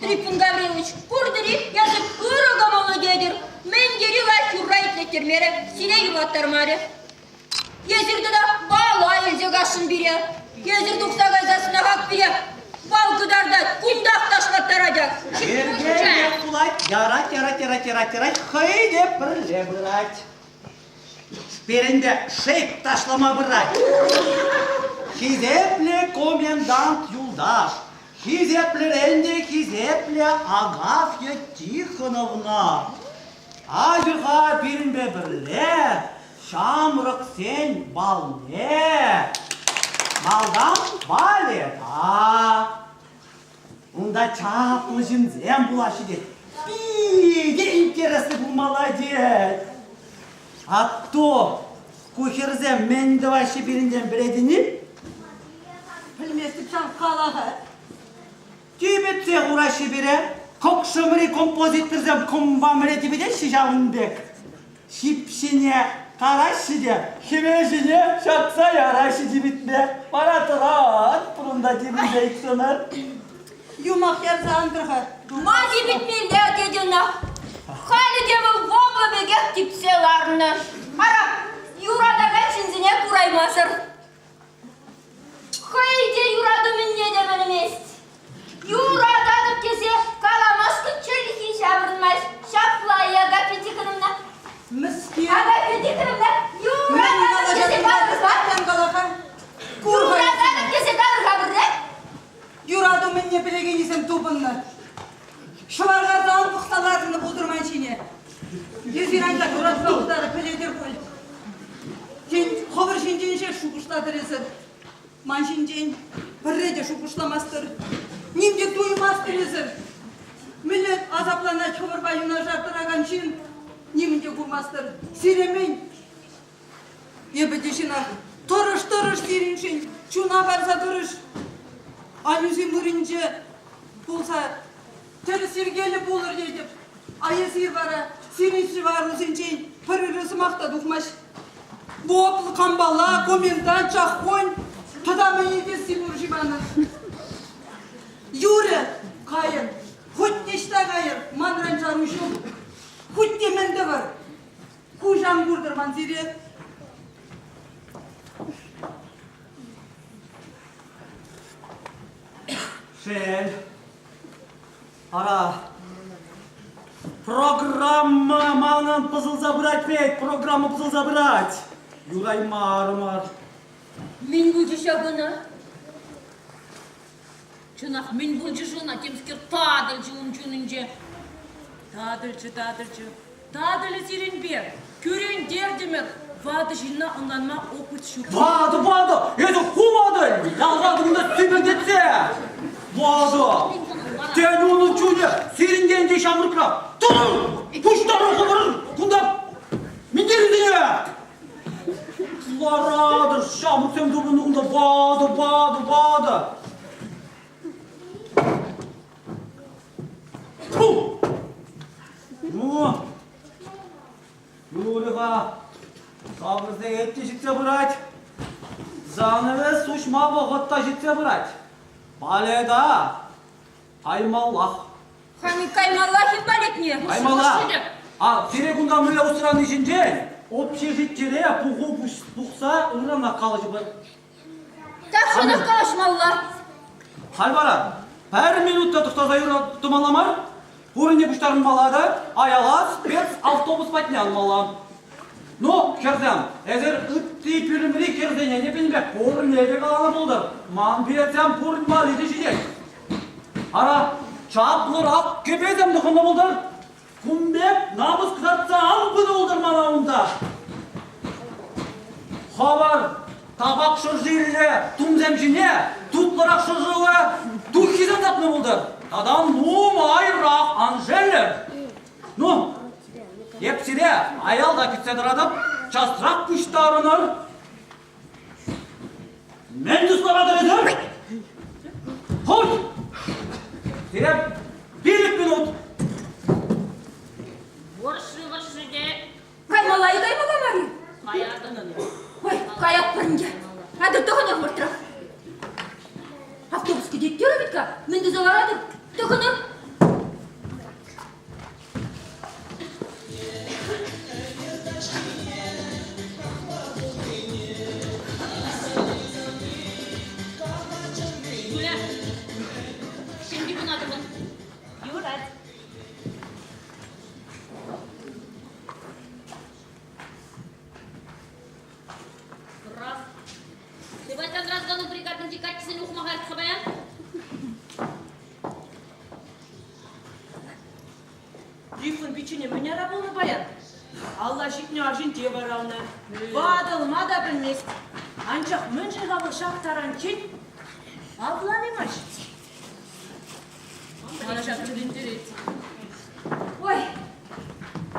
Трифон Гаврилович, көрдірі, язып ұрыға молы дедір. Мен дері лайс юррайтлеттер мәрі, сілейгі баттармары. Езірді да бала елзек ашын бере. Езірді ұқса ғайзасына қақ бере. Балкыдарда кумдақ ташлаттар адяк. Ерге kulay. Yarat. Haydi birle bırak. Birinde şeyp taşlama bırak. Hizeple komendant Yuldaş. Hizeple Agafya Tixonovna. Ajıha birinde birle. Şamrık sen bal ne? Maldan bale ha. Onda çaplıcın zem bulaşı de. İyi интересный bu молодец. А то кухерзем мен de başı birinden biredini. Білместіп шан қалаға. Tübetse uğraşı bire. Kokşumri kompozittirzem kumbamre gibi de şişavundek. Şipşine karaşı de. Himeşine şatsa yaraşı dibitle. Bana tırat. Burunda dibinde iksonar. Юмақ ярза андырға. Мази бітмелі дедіна. Халі демі вобы бегек типселарыны. Ара, юрада бәчінзіне құраймасыр. Хайде юрады мінне демен емес. Юрада кесе каламаскы чөліхи шабырынмайш. Шаплайы агапети кінімна. Мүске. Агапети кінімна. Юрада кесе калырға. Юрада кесе калырға бірді. Юраду менне білеген есем тобынны. Шыларға зауын бұқталарыны бұдырман шене. Езиранға юратпа ұлдары піледер көл. Сен қобыр шенденше шуғыштадыр езір. Ман шенден бірреде шуғышламастыр. Немде туймастыр езір. Millet azaplana çoğurba yunaşartırağın için немінде kurmastır. Siremeyin. Ебедешина. Тұрыш сиреншін. Чуна барса тұрыш. Анюзі мұрынже болса тілі сергелі болыр едіп. Айы сир бара, сиренші бару сенчен пырырысы мақта дұқмаш. Боплы қамбала, комендант, чаққойн. Тұдамы едес симур жиманы. Юрі, қайыр. Хоть нешта қайыр, манран жарушым. Хоть деменді бар. Кужан көрдірман зирет. Шел. Ара. Программа манан пызыл забрать петь. Программа пызыл забрать. Юрай мармар. Мен бұл жешабына. Чынақ, мен бұл жешуна темскер тадыл жылын жүнінже. Тадылчы. Тадылы сиренбе. Көрен дердемек. Вады жинна ыңғанма опыт шук. Вады. Это хумады. Ялғадыңда сөйбегдетсе. Вады. Сен оны чуне. Серінгенде шамырқырап. Тұрын. Пұштар оқылырын. Құндап. Мендеріндіне. Ларадыр. Шамыр сен дұбынығында. Вады. Фу. Ну. Юлиға. Сабырды етте жетсе бұрайт. Занывы сушма бұғытта жетсе бұрайт. Баледа. Аймаллах. Хами каймаллах и балетне. Аймаллах. Серегунда мүлі ұсыраны жінже. Общежиттере пұғу бұқса ұрана қалыжы бір. Тақшынық қалашмалла. Халбара. Бір минутта тұқтаза үйрі тұмаламар. Бұрынне бұштарын балады. Аялас, спец, автобус патнян малам. Ну, керзем, әзір үтті пүрімірі керзене не бенбек, бұрын еді қаланы болды. Ман берсем бұрын бал еді жидек. Ара, чаплырақ кепезем дұқынды болды. Күмбек, намыз қыратса ал күні олдар манауында. Хабар, табақ шыржылы, тұмземжіне, тұтлырақ шыржылы, тұхизем запны болды. Тадан нум айрақ анжелер. Ну, епсиде аялда күтседір адып, частырақ күштарыныр. Мен тұслағадыр едім. Хош! Сиреп, билік минут. Варшы де. Каймалай каймаламары. Қаядының. Ой, каяп бірінде. Ады тұғыныр мұртырақ. Автобус кедеттер өбітка. Менді заларады. Тұғыныр. Юля, şimdi bunu adımın. Юрат. Раз. Ты в этот раз дану бригадный дикатисен ухмагар хабаян? Рифын печене мне рабылны баян. Алла житне ажин те баралны. Вадылма да білмес. Анчақ мін жиғабыл шақтаран кен. Абылан емаш. Ана шақ тіліндерет. Ой,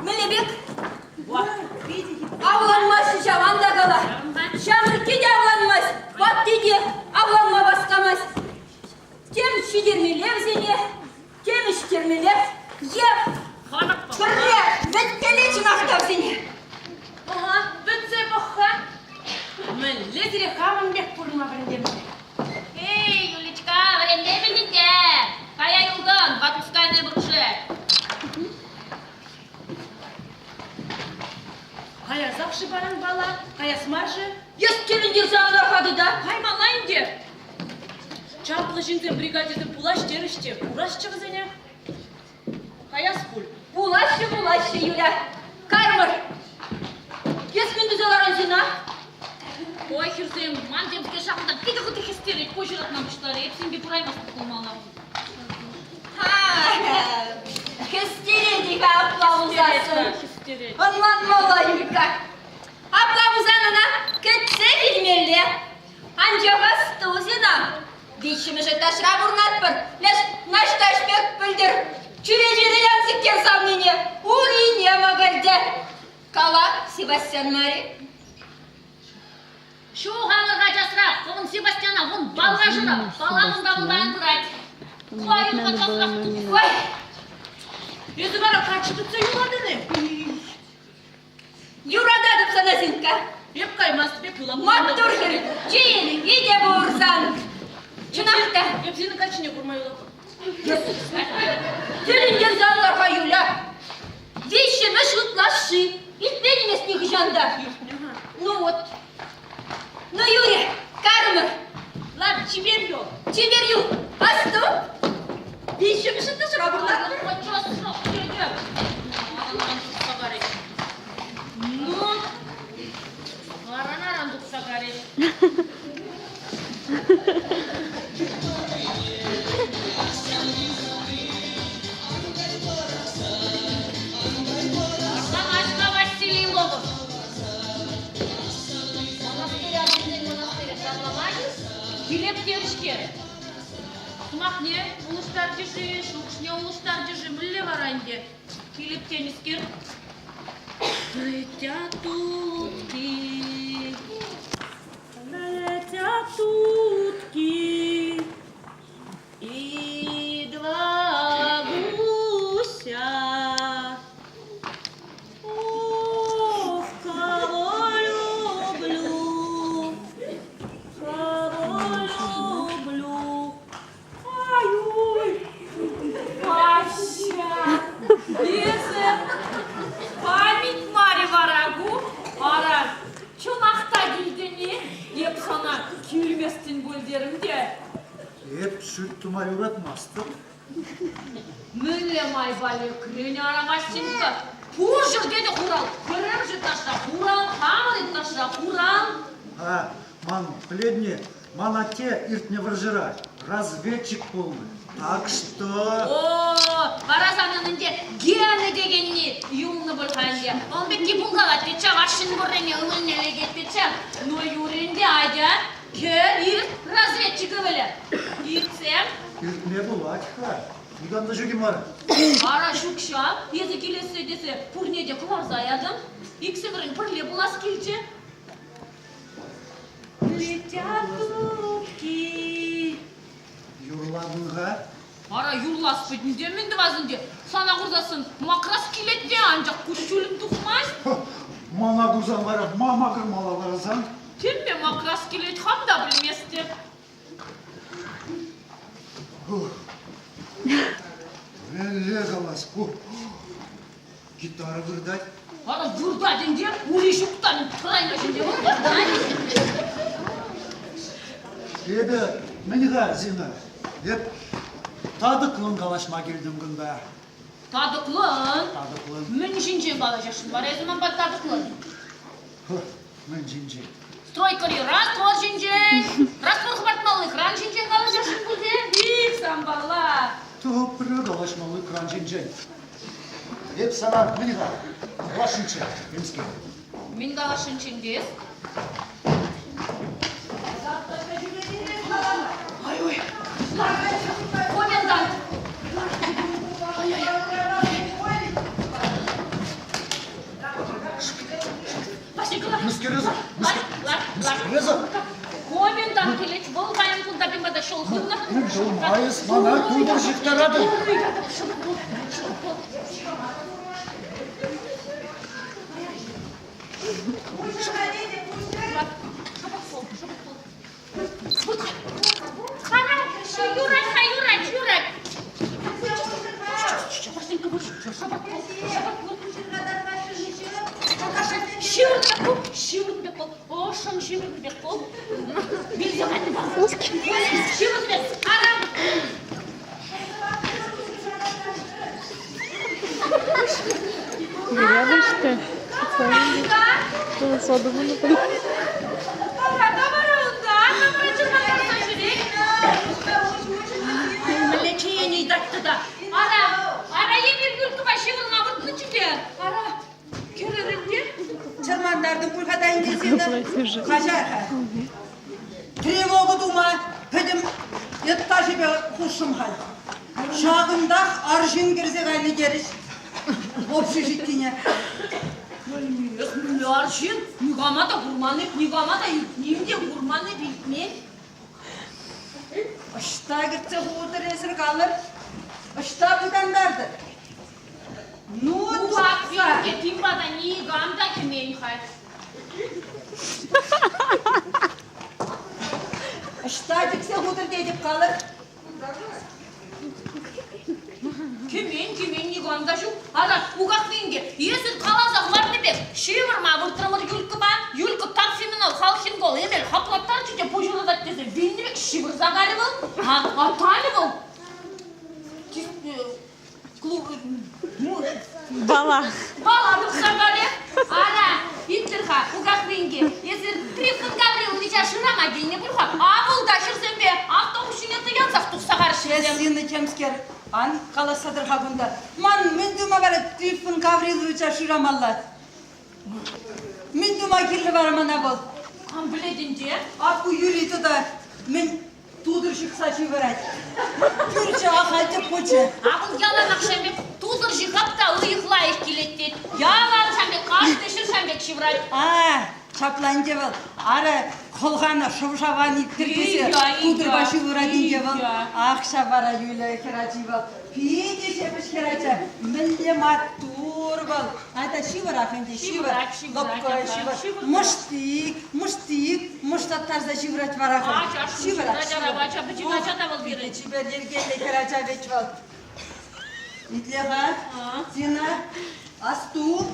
Мелебек. Ва. Avlanmaz şavanda kala. Şamır kedi avlanmaz. Bak dedi avlanma baskamaz. Tem şidirmeler seni. Tem iştirmeler. Yep. Kırıya. Vettele çınaktav seni. Ага, bütse bakha. Мен лезере хамын бек пұрыма біріндемін. Эй, Юлечка, варенде білдіңде. Кая юлдан, батускайны бұрышы. Қая зақшы баран бала, қая смаржы. Есть келіндер сağlar kadı da. Қаймалайын де. Чаплы жинзен бригадирді пулаш теріште. Ураш чығызене. Қая спуль. Bulaşı Юля. Karmır. Есть gündüz olaran zina. Ой, херзем, мандемске шақында кеді-құты хистерет, көшіратынан бұштары, епсен бе бұраймасын қолмалап. Хистереdik ablamızasın. Хистерет. Anlanma olayımka. Ablamızanına ketse bilmeli. Ancak hastı uzina. Дичимеше ташра бурнат пыр, леш наш ташпек пылдыр. Чурежері янсиктен сомнение. Ури не могальде. Кала, Себастьян Мари. Şu halığa casıra, onun Sebastian'a, onun balgajına, balağında bundan duray. Koyun kaçasıra. Ой, Yüzü bana kaçırdıkça yuladını. юрададып санасынка. Hep kayması be kılam. Маттур керек. Жиені, иде буырсан. Чынақта. Hep senin kaçını kurma yola. Тюлінген залларға юля. Вещені шутлашы. Итпен емес неге жанда. Ну вот. Ну, Юрий, кармы. Ладно, чебер yok. Чебер ю. Асту. Вещені шутлашы рабырда. Ну, аран дұқса қареш. Арзамашқа Василий Лобов. Монастыря Шарлавагис, Филипп Тершкер. Сумақ не? Улыстар дежи, шуқшне улыстар дежи, мүлі варанде. Филипп Тенискер. Летят утки, летят утки, и два гуся. Ох, кого люблю, ай-ой, Вася, Лиза. Память Маре Варагу, ара, чонақта келдене, еп сана келместен бөлдерімде. Hep süt tumay uğratmazdık. Мүлі майбалы күрені арамашсынғы. Пұр жүр деді құрал, көрім жүр ташта құрал, қамыл ташта құрал. Ha, man пледне, man те иртне вражира, разведчик полный. Так что... О, баразанынде гені дегенне юмны болғанде. Он бекке бұлғала тече, ашын бұррене ұлынеле кетпече. Но юренде айда, кер ир разведчигі білі. Иртсем, İrtne bulak ha. Buradan da şöyle var. ара шукша, езі келесі десе, пұрнеде құлар заядым. Иксемірін пірле бұлас келче. Летят утки. Yuruladın ha. Ара юрлас бітінде менді базынде. Сана құрдасын, мақрас келетте анжақ күшчөлін тұқмай. Mana kuzan var, mama kırmalar varsan. Тенме мақрас келет хамда білместі. Öyle kalas bu. Gitarı bırdak. Ара бұрда денде, өлі шуқтан тұрайна жінде бұлдар. Ebe, meni garzina. Hep tadıklın kalaşma girdim gında. Тадықлын. Tadıklın. Мен жинжен бала жашын бар, ezman бар тадықлын. Men cinci. Стройкари раз, тор жинжен. Раз бұрқыбартмалы, кран жинжен бала жашын бұлде. İlk sen bala. Topra kalaşmalı kran cinci. Hep sana meni gar. Kalaşınçı. Emski. Мен қалашын чендес. Ай-ой. Комендант. Мыскереза. Лар. Комендант келет, бұл қайын құлда бен бада шолықтыңна. Майыс мана күлдір жіктарады. Юрай. Шивырбек бол. Ошын шивырбек бол. Билземәді бол. Шивырбек. Арам. Рядом что? Содому не понимаю. Млекиені датты да. Ара емір күлкі башығылға бұртны жүде. Ара, керерінде. Çırmanlardı kulkadayın Круглая geziydi. сюжет. Kaşar. Trevog'u duma. Pedim yıttaşı bir kuşum hal. Şağındaq arjın girzek aynı geriş. Общежитине. Arşın, nigama da kurmanı, nigama da yükleyeyim de kurmanı bilme. Işta gitse huğudur esir kalır. Işta büdenlerdir. Nu Bu bak tutsa. getim bada nigam da kimeyin hay. Işta gitse huğudur deyip kalır. Kimin nigamda şu. Hala ugak binge. Yesir kalazaklar debek. Şivirma vırtırımır yülkü taksimini halkın gol. Emel haplattar çiçe pojuladak dese. Bildimek şivirzagari bul. Atani bul. Bala. Baladık sagari. Ana. İttirha ugak binge. Yesir Trifon Gavrilovича şırama giyini bulha. Avul daşırsın be. Avtobusun yatı yansak tuksagar şirzem. Seni kemsker. An kalasadır habunda. Man mündüma var Trifon Gavrilovича şuramallar. Mündüma kirli var mana bol. Kan biledince. Aku yürüydü da men tudurşuk saçı veray. Türkçe ahaytı poçu. Avul yalan akşam be. Tudur jikap da ıyıklayık kilettet. Yalan sen be. Kaç deşir sen be şivray. Çaplanca bol. Ara kolgana şovşavan ittirgesi. Tudur başı vuradince bol. Akşa vara yüle keraçı bol. Piyece şepiş keraçı. Mille matur bol. Hadi şivır akınca şivır. Lopko şivır. Muştik. Muştat tarzda şivrat var akın. Şivır ak. Çiber yergelle keraçı veç bol. İtleha. Zina. Astu.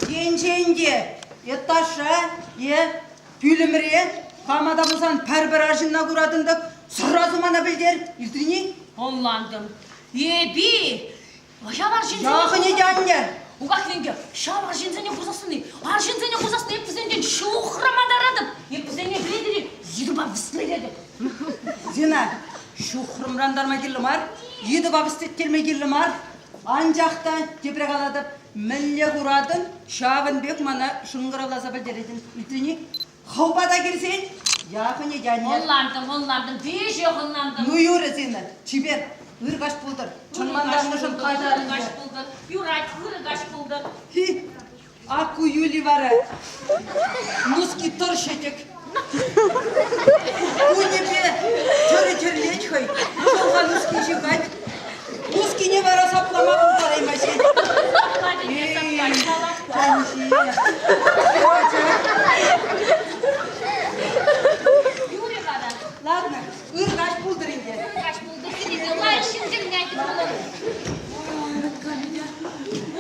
Gençenge. Yettaşa. Ye. Pülümriye. Kamada bulsan perberajınla kuradındık. Sonra zamana bildir. İldirini. Onlandım. Yebi. Şavar jinsene. Yakını canlı. Ugak venge. Şavar jinsene kuzasını. Ar jinsene kuzasını hep bizenden şuhrama daradım. Hep bizden biledi. Yirba bisledi. Zina. Şu hırımrandarma girlim var. Yedi babistet kelme girlim var. Ancak da cebre kaladı. Mille kuradın. Şavın bek mana şungıralasa bildirdin. İldirini. Havbada girsin. Yakını canlı. Onlandım. Beş yokunlandım. Nuyur zina. Çiber. Irgaç buldur. Çınmandarmışın kajarın. Irgaç buldur. Yuray ırgaç buldur. Hi. Aku yuli vara. Nuski torşetek. Уни бе, чори-чори лечхой, шолға нуски жигать. Нуски не вара саплама бұлтарай машин. Ладно, ырғаш бұлдырынде. Ыргаç buldur. Лай şimdi ne айтып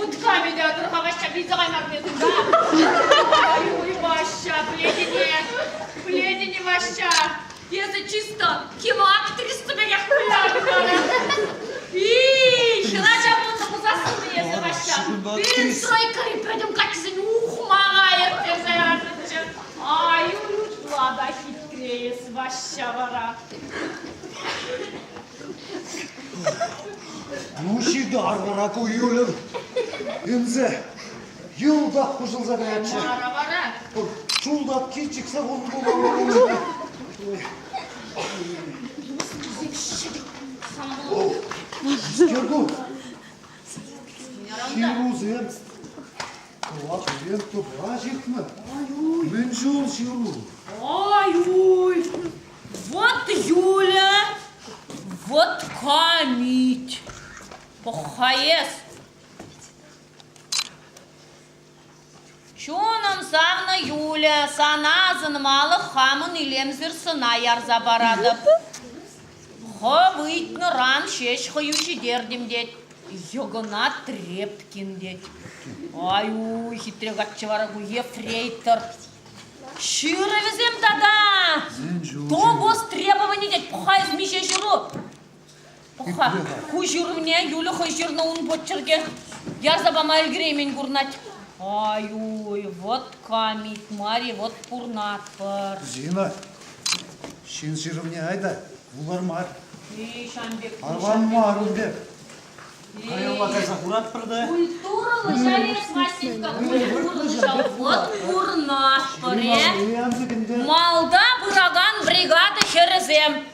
Утка меня дурхаваща бизагай мармезин да. Ой, ваща, бледини ваща. Если чисто киноактриса меня хуяли. Хилача булды кузасыны есі ваща. Бен стройкари пөдім качызын ухмаға ертер заярдычы. Ай, лада хитрее ваща вара. Нушиді арғарақ үйілім. Емзе, елдақ құжылза бәйтші. Вара. Чулдап кетчіксе қолын болуы. Скерду. Ширузем. Кулак үйен тұпыра жетмі. Мен жол ширу. Ой, вот Юля, вот Камить. Похаес. Şunun sağına Юля, sana zınmalı hamın ilemzir sına yarza baradı. Хавытны ран шеш хаюши дердим дед. Йогына Трепкин дед. Ай-уй, хитрегатчы варагу ефрейтор. Ширывізем дада. То бос требований дед, пухай змише жиру. Пуха, ху жирывне, Юля хай жирна ун почерге. Ярзаба мальгреймен гурнать. Ай-уй, вот камит, Мари, вот пурнат пар. Зина, шин жирывне айда, улар мар. Шамбек, Арван марым деп. Кайылла кайса курат бірді. Культуралы жарес Василька, культуралы жа, вот пурнат паре. Малда бұраган бригады херезем.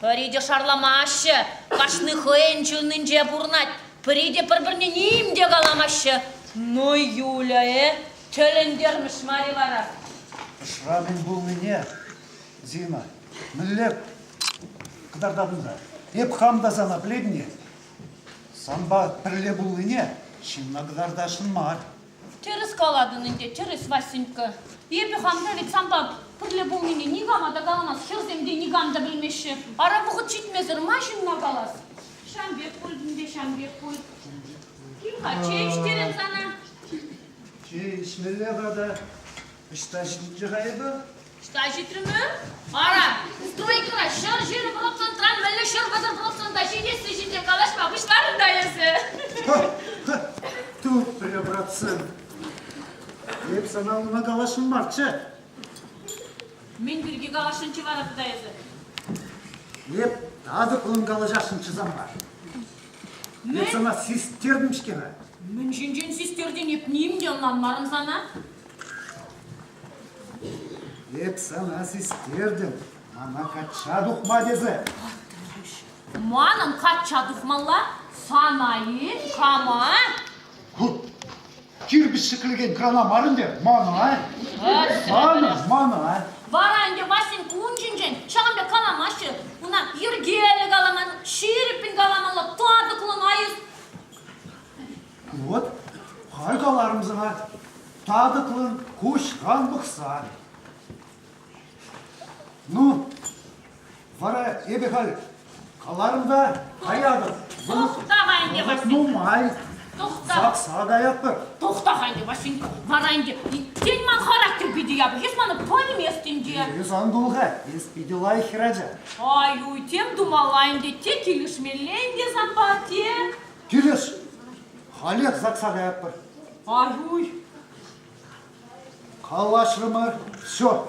Париде шарламашы, Кашны хэнчылнын же бурнат. Приде бір-біріне немде қаламашы. Ну, Юля, төлендерміш Маривара. Шрамин был мне, Зина. Млеп, кдардадында. Еп хамдазана плебне. Самба пірле был мне, чинна кдардашын мар. Теріс қаладын инде, теріс Васенька. Епі хамда вет самба пірле бұл мене нигамада қаламас, херземде нигамда білмеші. Ара бұғыт жетмезір, машинна қалас. Шамбек пульдінде, шамбек пульд. Кимха, чей іштерем сана? Чей ішмеле ғада, ішта житінші ғайбы? Šta žitrimi? Ara, stroykıra, şır jiri bıraksan, tran böyle şır bıdır bıraksan da şidesi şidde kalaşmamışlar da yesi. Тут, пребратсын. Еп саналына калашын марчы. Мен бірге kalaşınçı var da yesi. Еп тады қылын калажашын чызам бар. Еп сана систердім шкені. Мен жинжен систерден еп неймде онланмарым sana. Еп сана систердім. Ана кача дұқма дезі. Manım kaç çadıkmalla? Sanayi, kama. Кут, кирбіш шықылген крана марын де, мана, мана. Varange Vasin kuncinjen, şambe kalamaşı. Buna yirgeli kalaman, şiripin kalamalı, tadıklın ayız. Вот, хайгаларымызға тадықлын көшқан бұқса. Ну, вара ебекал, қаларымда қаяды. Toxtağayınca Vasin. Нумай, Toxta. сақсаға япыр. Toxtağayınca Vasin. Varange. Sen man karakter bidi yapı. Hiç bana polim estince. Өз аңдылға, ес беділай хиража. Ay uy, tem dumalayınca tek ilişmeleyince zampati. Келеш, халек сақсаға япыр. Ay uy. Қалашырымыр, все.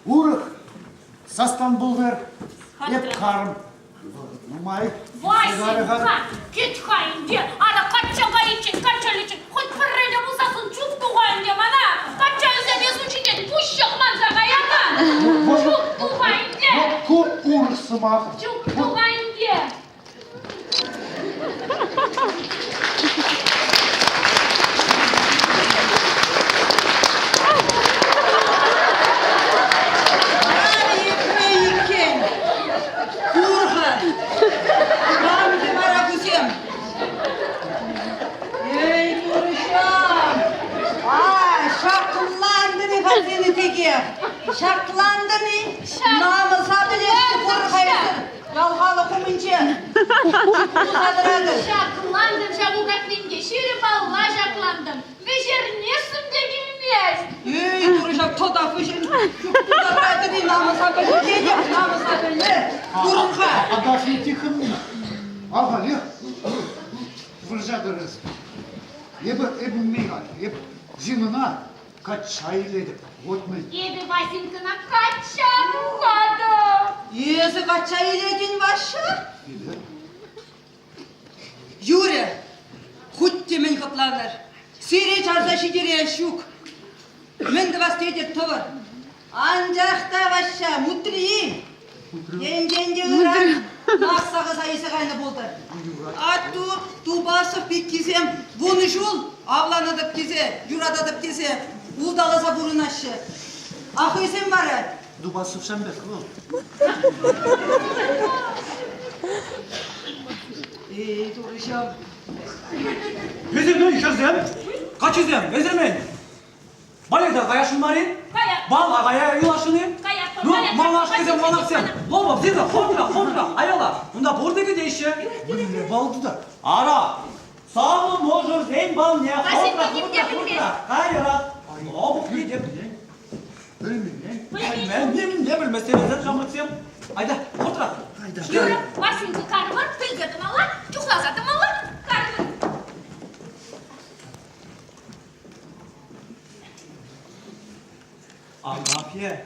Урық, састан бұлғыр, еп қарым. Нумай, Vasinka, git kayınca. Ara kaçağa için, kaçal için. Хоть пыррede bulsasın çok tuğayınca bana. Kaçal üzerine suçince kuş yakmanca kayadan. Çok tuğayınca. Көп ұрысыма. Çok tuğayınca. Şartlandı mı? Namıza bilesi korkayısın. Yalhalı kumunca. Kuzadıradı. Şaklandım, şakukatlince. Şirip Allah şaklandım. Beşer nesin de bilmez. Ey duracak toda fışın. Kuzadıradı değil namıza bilesi. Namıza bilesi. Kurunka. Агафья Тихоновна, Агалия, выржадырыз. Ебі мега, ебі зинына качайледік. Вот мы. Еби Васенкина kaça buğadı. Yüzü kaça iledin başı? Юрия, хоть ты мен капланар. Сири чарза шидере шук. Мен да вас тедет товар. Анжақта ваша мутри. Енженде ұран. Нақсағы сайысы қайны болды. Атту тубасов бек кезем. Бұны жол авланадып кезе, юрададып кезе. Улдаласа бұрын ашы. Ақы есен бары. Дубасов Шамбек, Ey duruşam. Vezirmen hırzem, kaç izlem, vezirmen. Baleda kayaşın bari. Kaya. Bal kaya yulaşını. Kaya, No, kaya, malaş kaya, kızım, kaya, malaş sen. kaya. Loma, zirve, hortla, ayala. Bunda buradaki değişi. Ne baldı da? Ara. Sağ mı možur, zeyn bal ne? Васенька, kimde bilmez. Hayra. Abi, ne de bilin. Bilmiyorum. Ben ne bilmezseniz de camıksıyım. Hayda, hortla. Yürü, Vasenka karımır, bilgirdim Allah. Çuklasadım Allah. Karımır. Agafiye.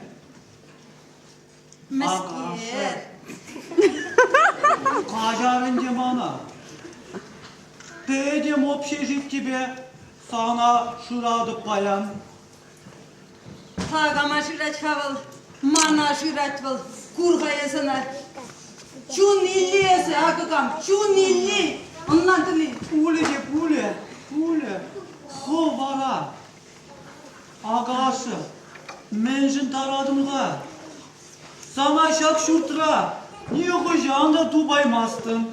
Meskin. Kacarınca bana. Dedim общежит тебе, sana şuradı bayan. Tağama şıraç kaval. Mana şıraç val. Kurgaya sanar. Чун иллиесі агыгам, чун илли. Оннан тыны. Пуле. Хо бара. Ағашы, мен жын тарадымға. Сама шак шуртыра. Не хожанда тубаймастым.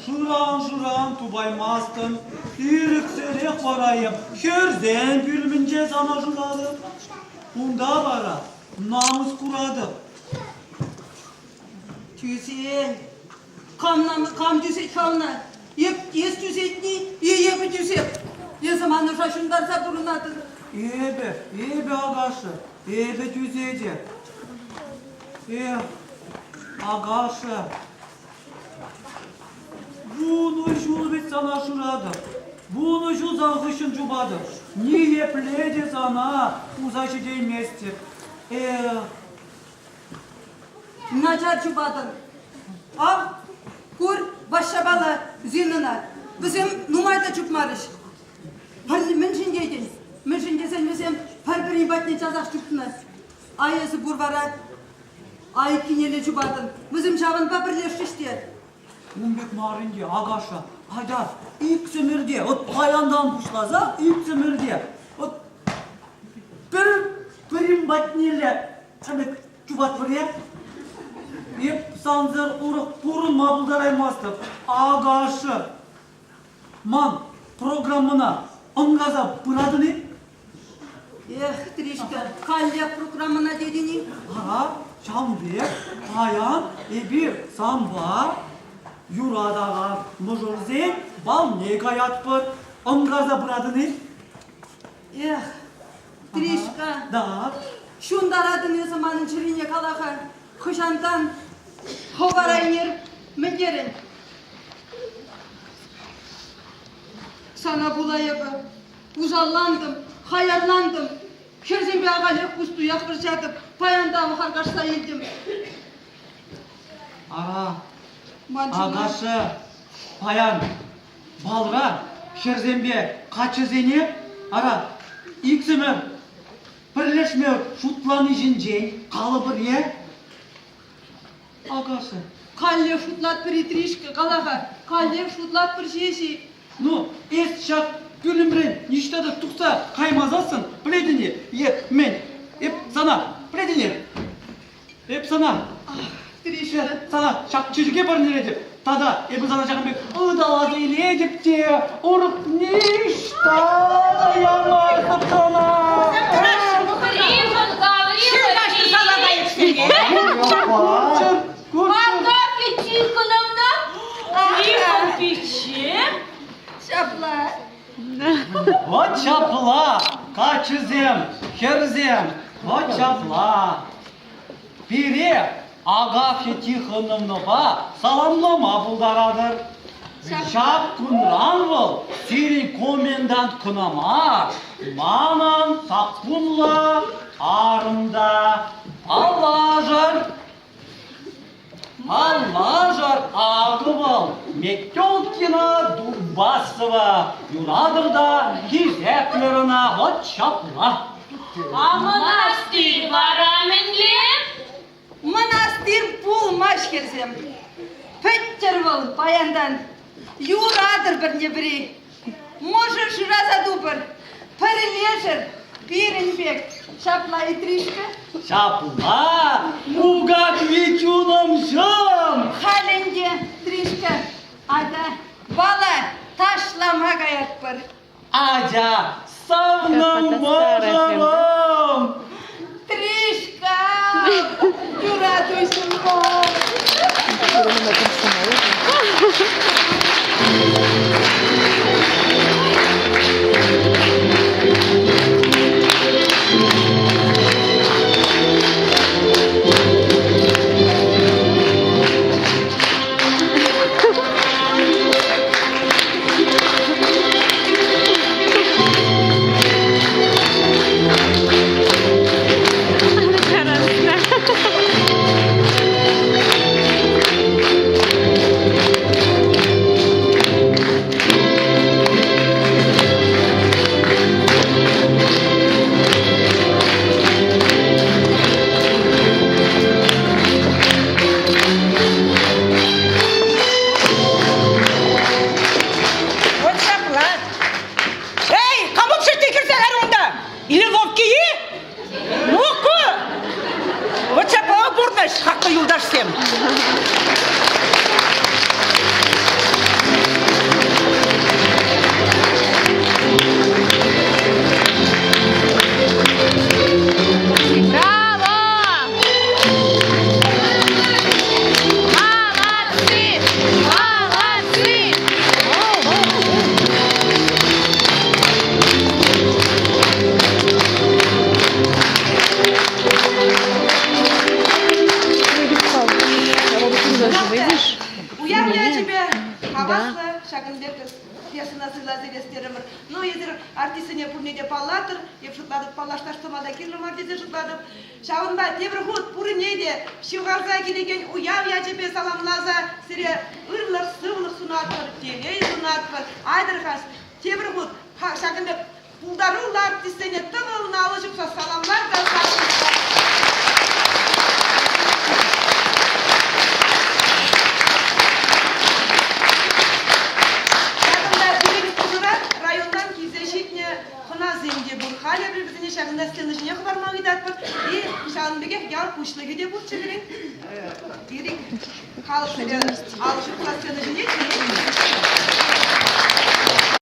Шуран тубаймастым. Иріксерек барайым. Херден бүлмінже сана журадым. Онда бара. Намыс курадым. Tüsen. Kam tüset kalna. Yes tüsetni, yepi tüset. Ne zamanı şaşındarsa durunadır. Ebe ағашы. Ebe tüzece. Ағашы. Bunu жул бет сана шурады. Bunu жул зағышын жубады. Не епледе сана узашы дейместі. Nacar çubadın. Av, kur, başşabalı, zinına. Bizim numayda çupmarış. Hani münşingeydin. Münşinge sen bizim parpiri batni çazak çuptuna. Ayası burvara, ay kineli çubadın. Bizim çavın papirleşişti. Умбек маринде, ағашы. Айдар, ilk sömürde, ot payandan puşlaza, ilk sömürde. Ot birim batniyle, çabuk çubat buraya. Hep sanzır uruk purun mabıldar aymastık. Ағашы. Man programına ыңғаза бұрадыны? Тришка, kalya programına dedini. Şambek, Payan, bir Samba, Yuradağa, Mıжырзен, бал не гаят бір, ыңғаза бұрадыны? Тришка. Да. Şundar adın ne zamanın çirine kalaka. Kışandan hovarayır müngerin. Sana bulayıbı. Uzallandım, hayallandım. Kerzin bir ağalık kustu yakırcatıp payandağımı kargaçta ildim. Ағашы, Паян, Балра, Шерзембе, Қачызене, иксімі, бірлешме шутланы жінжен, қалы бір Ағашы. Kallev şutlat bir Trişka kalaha. Kallev şutlat bir şeysi. Ну, эс шак гүлімбірен, нештады тұқса қаймазасын, біледіне, мен, сана, біледіне, сана. Trişka. Sana çakçıcıke barın dedi. Tada, sana çakın bir ıdaladı ile edip de oruk nişta dayanmazdı sana. Рифон Гаврилович! Агафья Тихоновна! Рифон печи! Şapla. Вот çapla, kaçızem, herzem, вот çapla. Biri Ағафья Тихоновнаға саламлама бұлдарадыр. Шап күнран бұл, сирин комендант күнама, манан сақпунла арында. Аллажар ағы бұл, Мектелкина Дубасова, юрадырда кезеплеріна ғот шапла. Монастырь барамын ли? Monastir bulmaş kerzem. Pötter bol payandan. Yuradır bir ne biri. Можешь разодубр. Перележер. Пиренбек. Шапла и Тришка. Шапла, угак вечуном жам. Халинде Тришка. Ада бала ташлама гаят бір. Аja, savnam mojavım. Тришка. Юрадуйсын бол. Или ловкие? Ну-ка! Вот чапа бурнаш, хакка юлдаш всем. Уявляю тебе, хавасла, шагындек, пьесына сыйлазы вестерімір. Ну, езір артисіне пурнеде паллатыр, еп жұтладып, паллашташ томада керлімар дезе жұтладып. Шауынба, тебір худ, пурнеде, шивғарза келеген уяв я тебе саламлаза, сире ырлық, сывлық сунатыр, телей сунатыр, айдырхас, тебір худ, шагындек, пулдарулы артисіне тымылын алышықса саламлар да сақынса. Райондан кезешетіне қына земде бұрхаля бір бізіне шағында стенішіне құбармағы датпыр. И шағынбеге ял күшлігі де бұр чігірін. Ерек қалышығы алышыққа стенішіне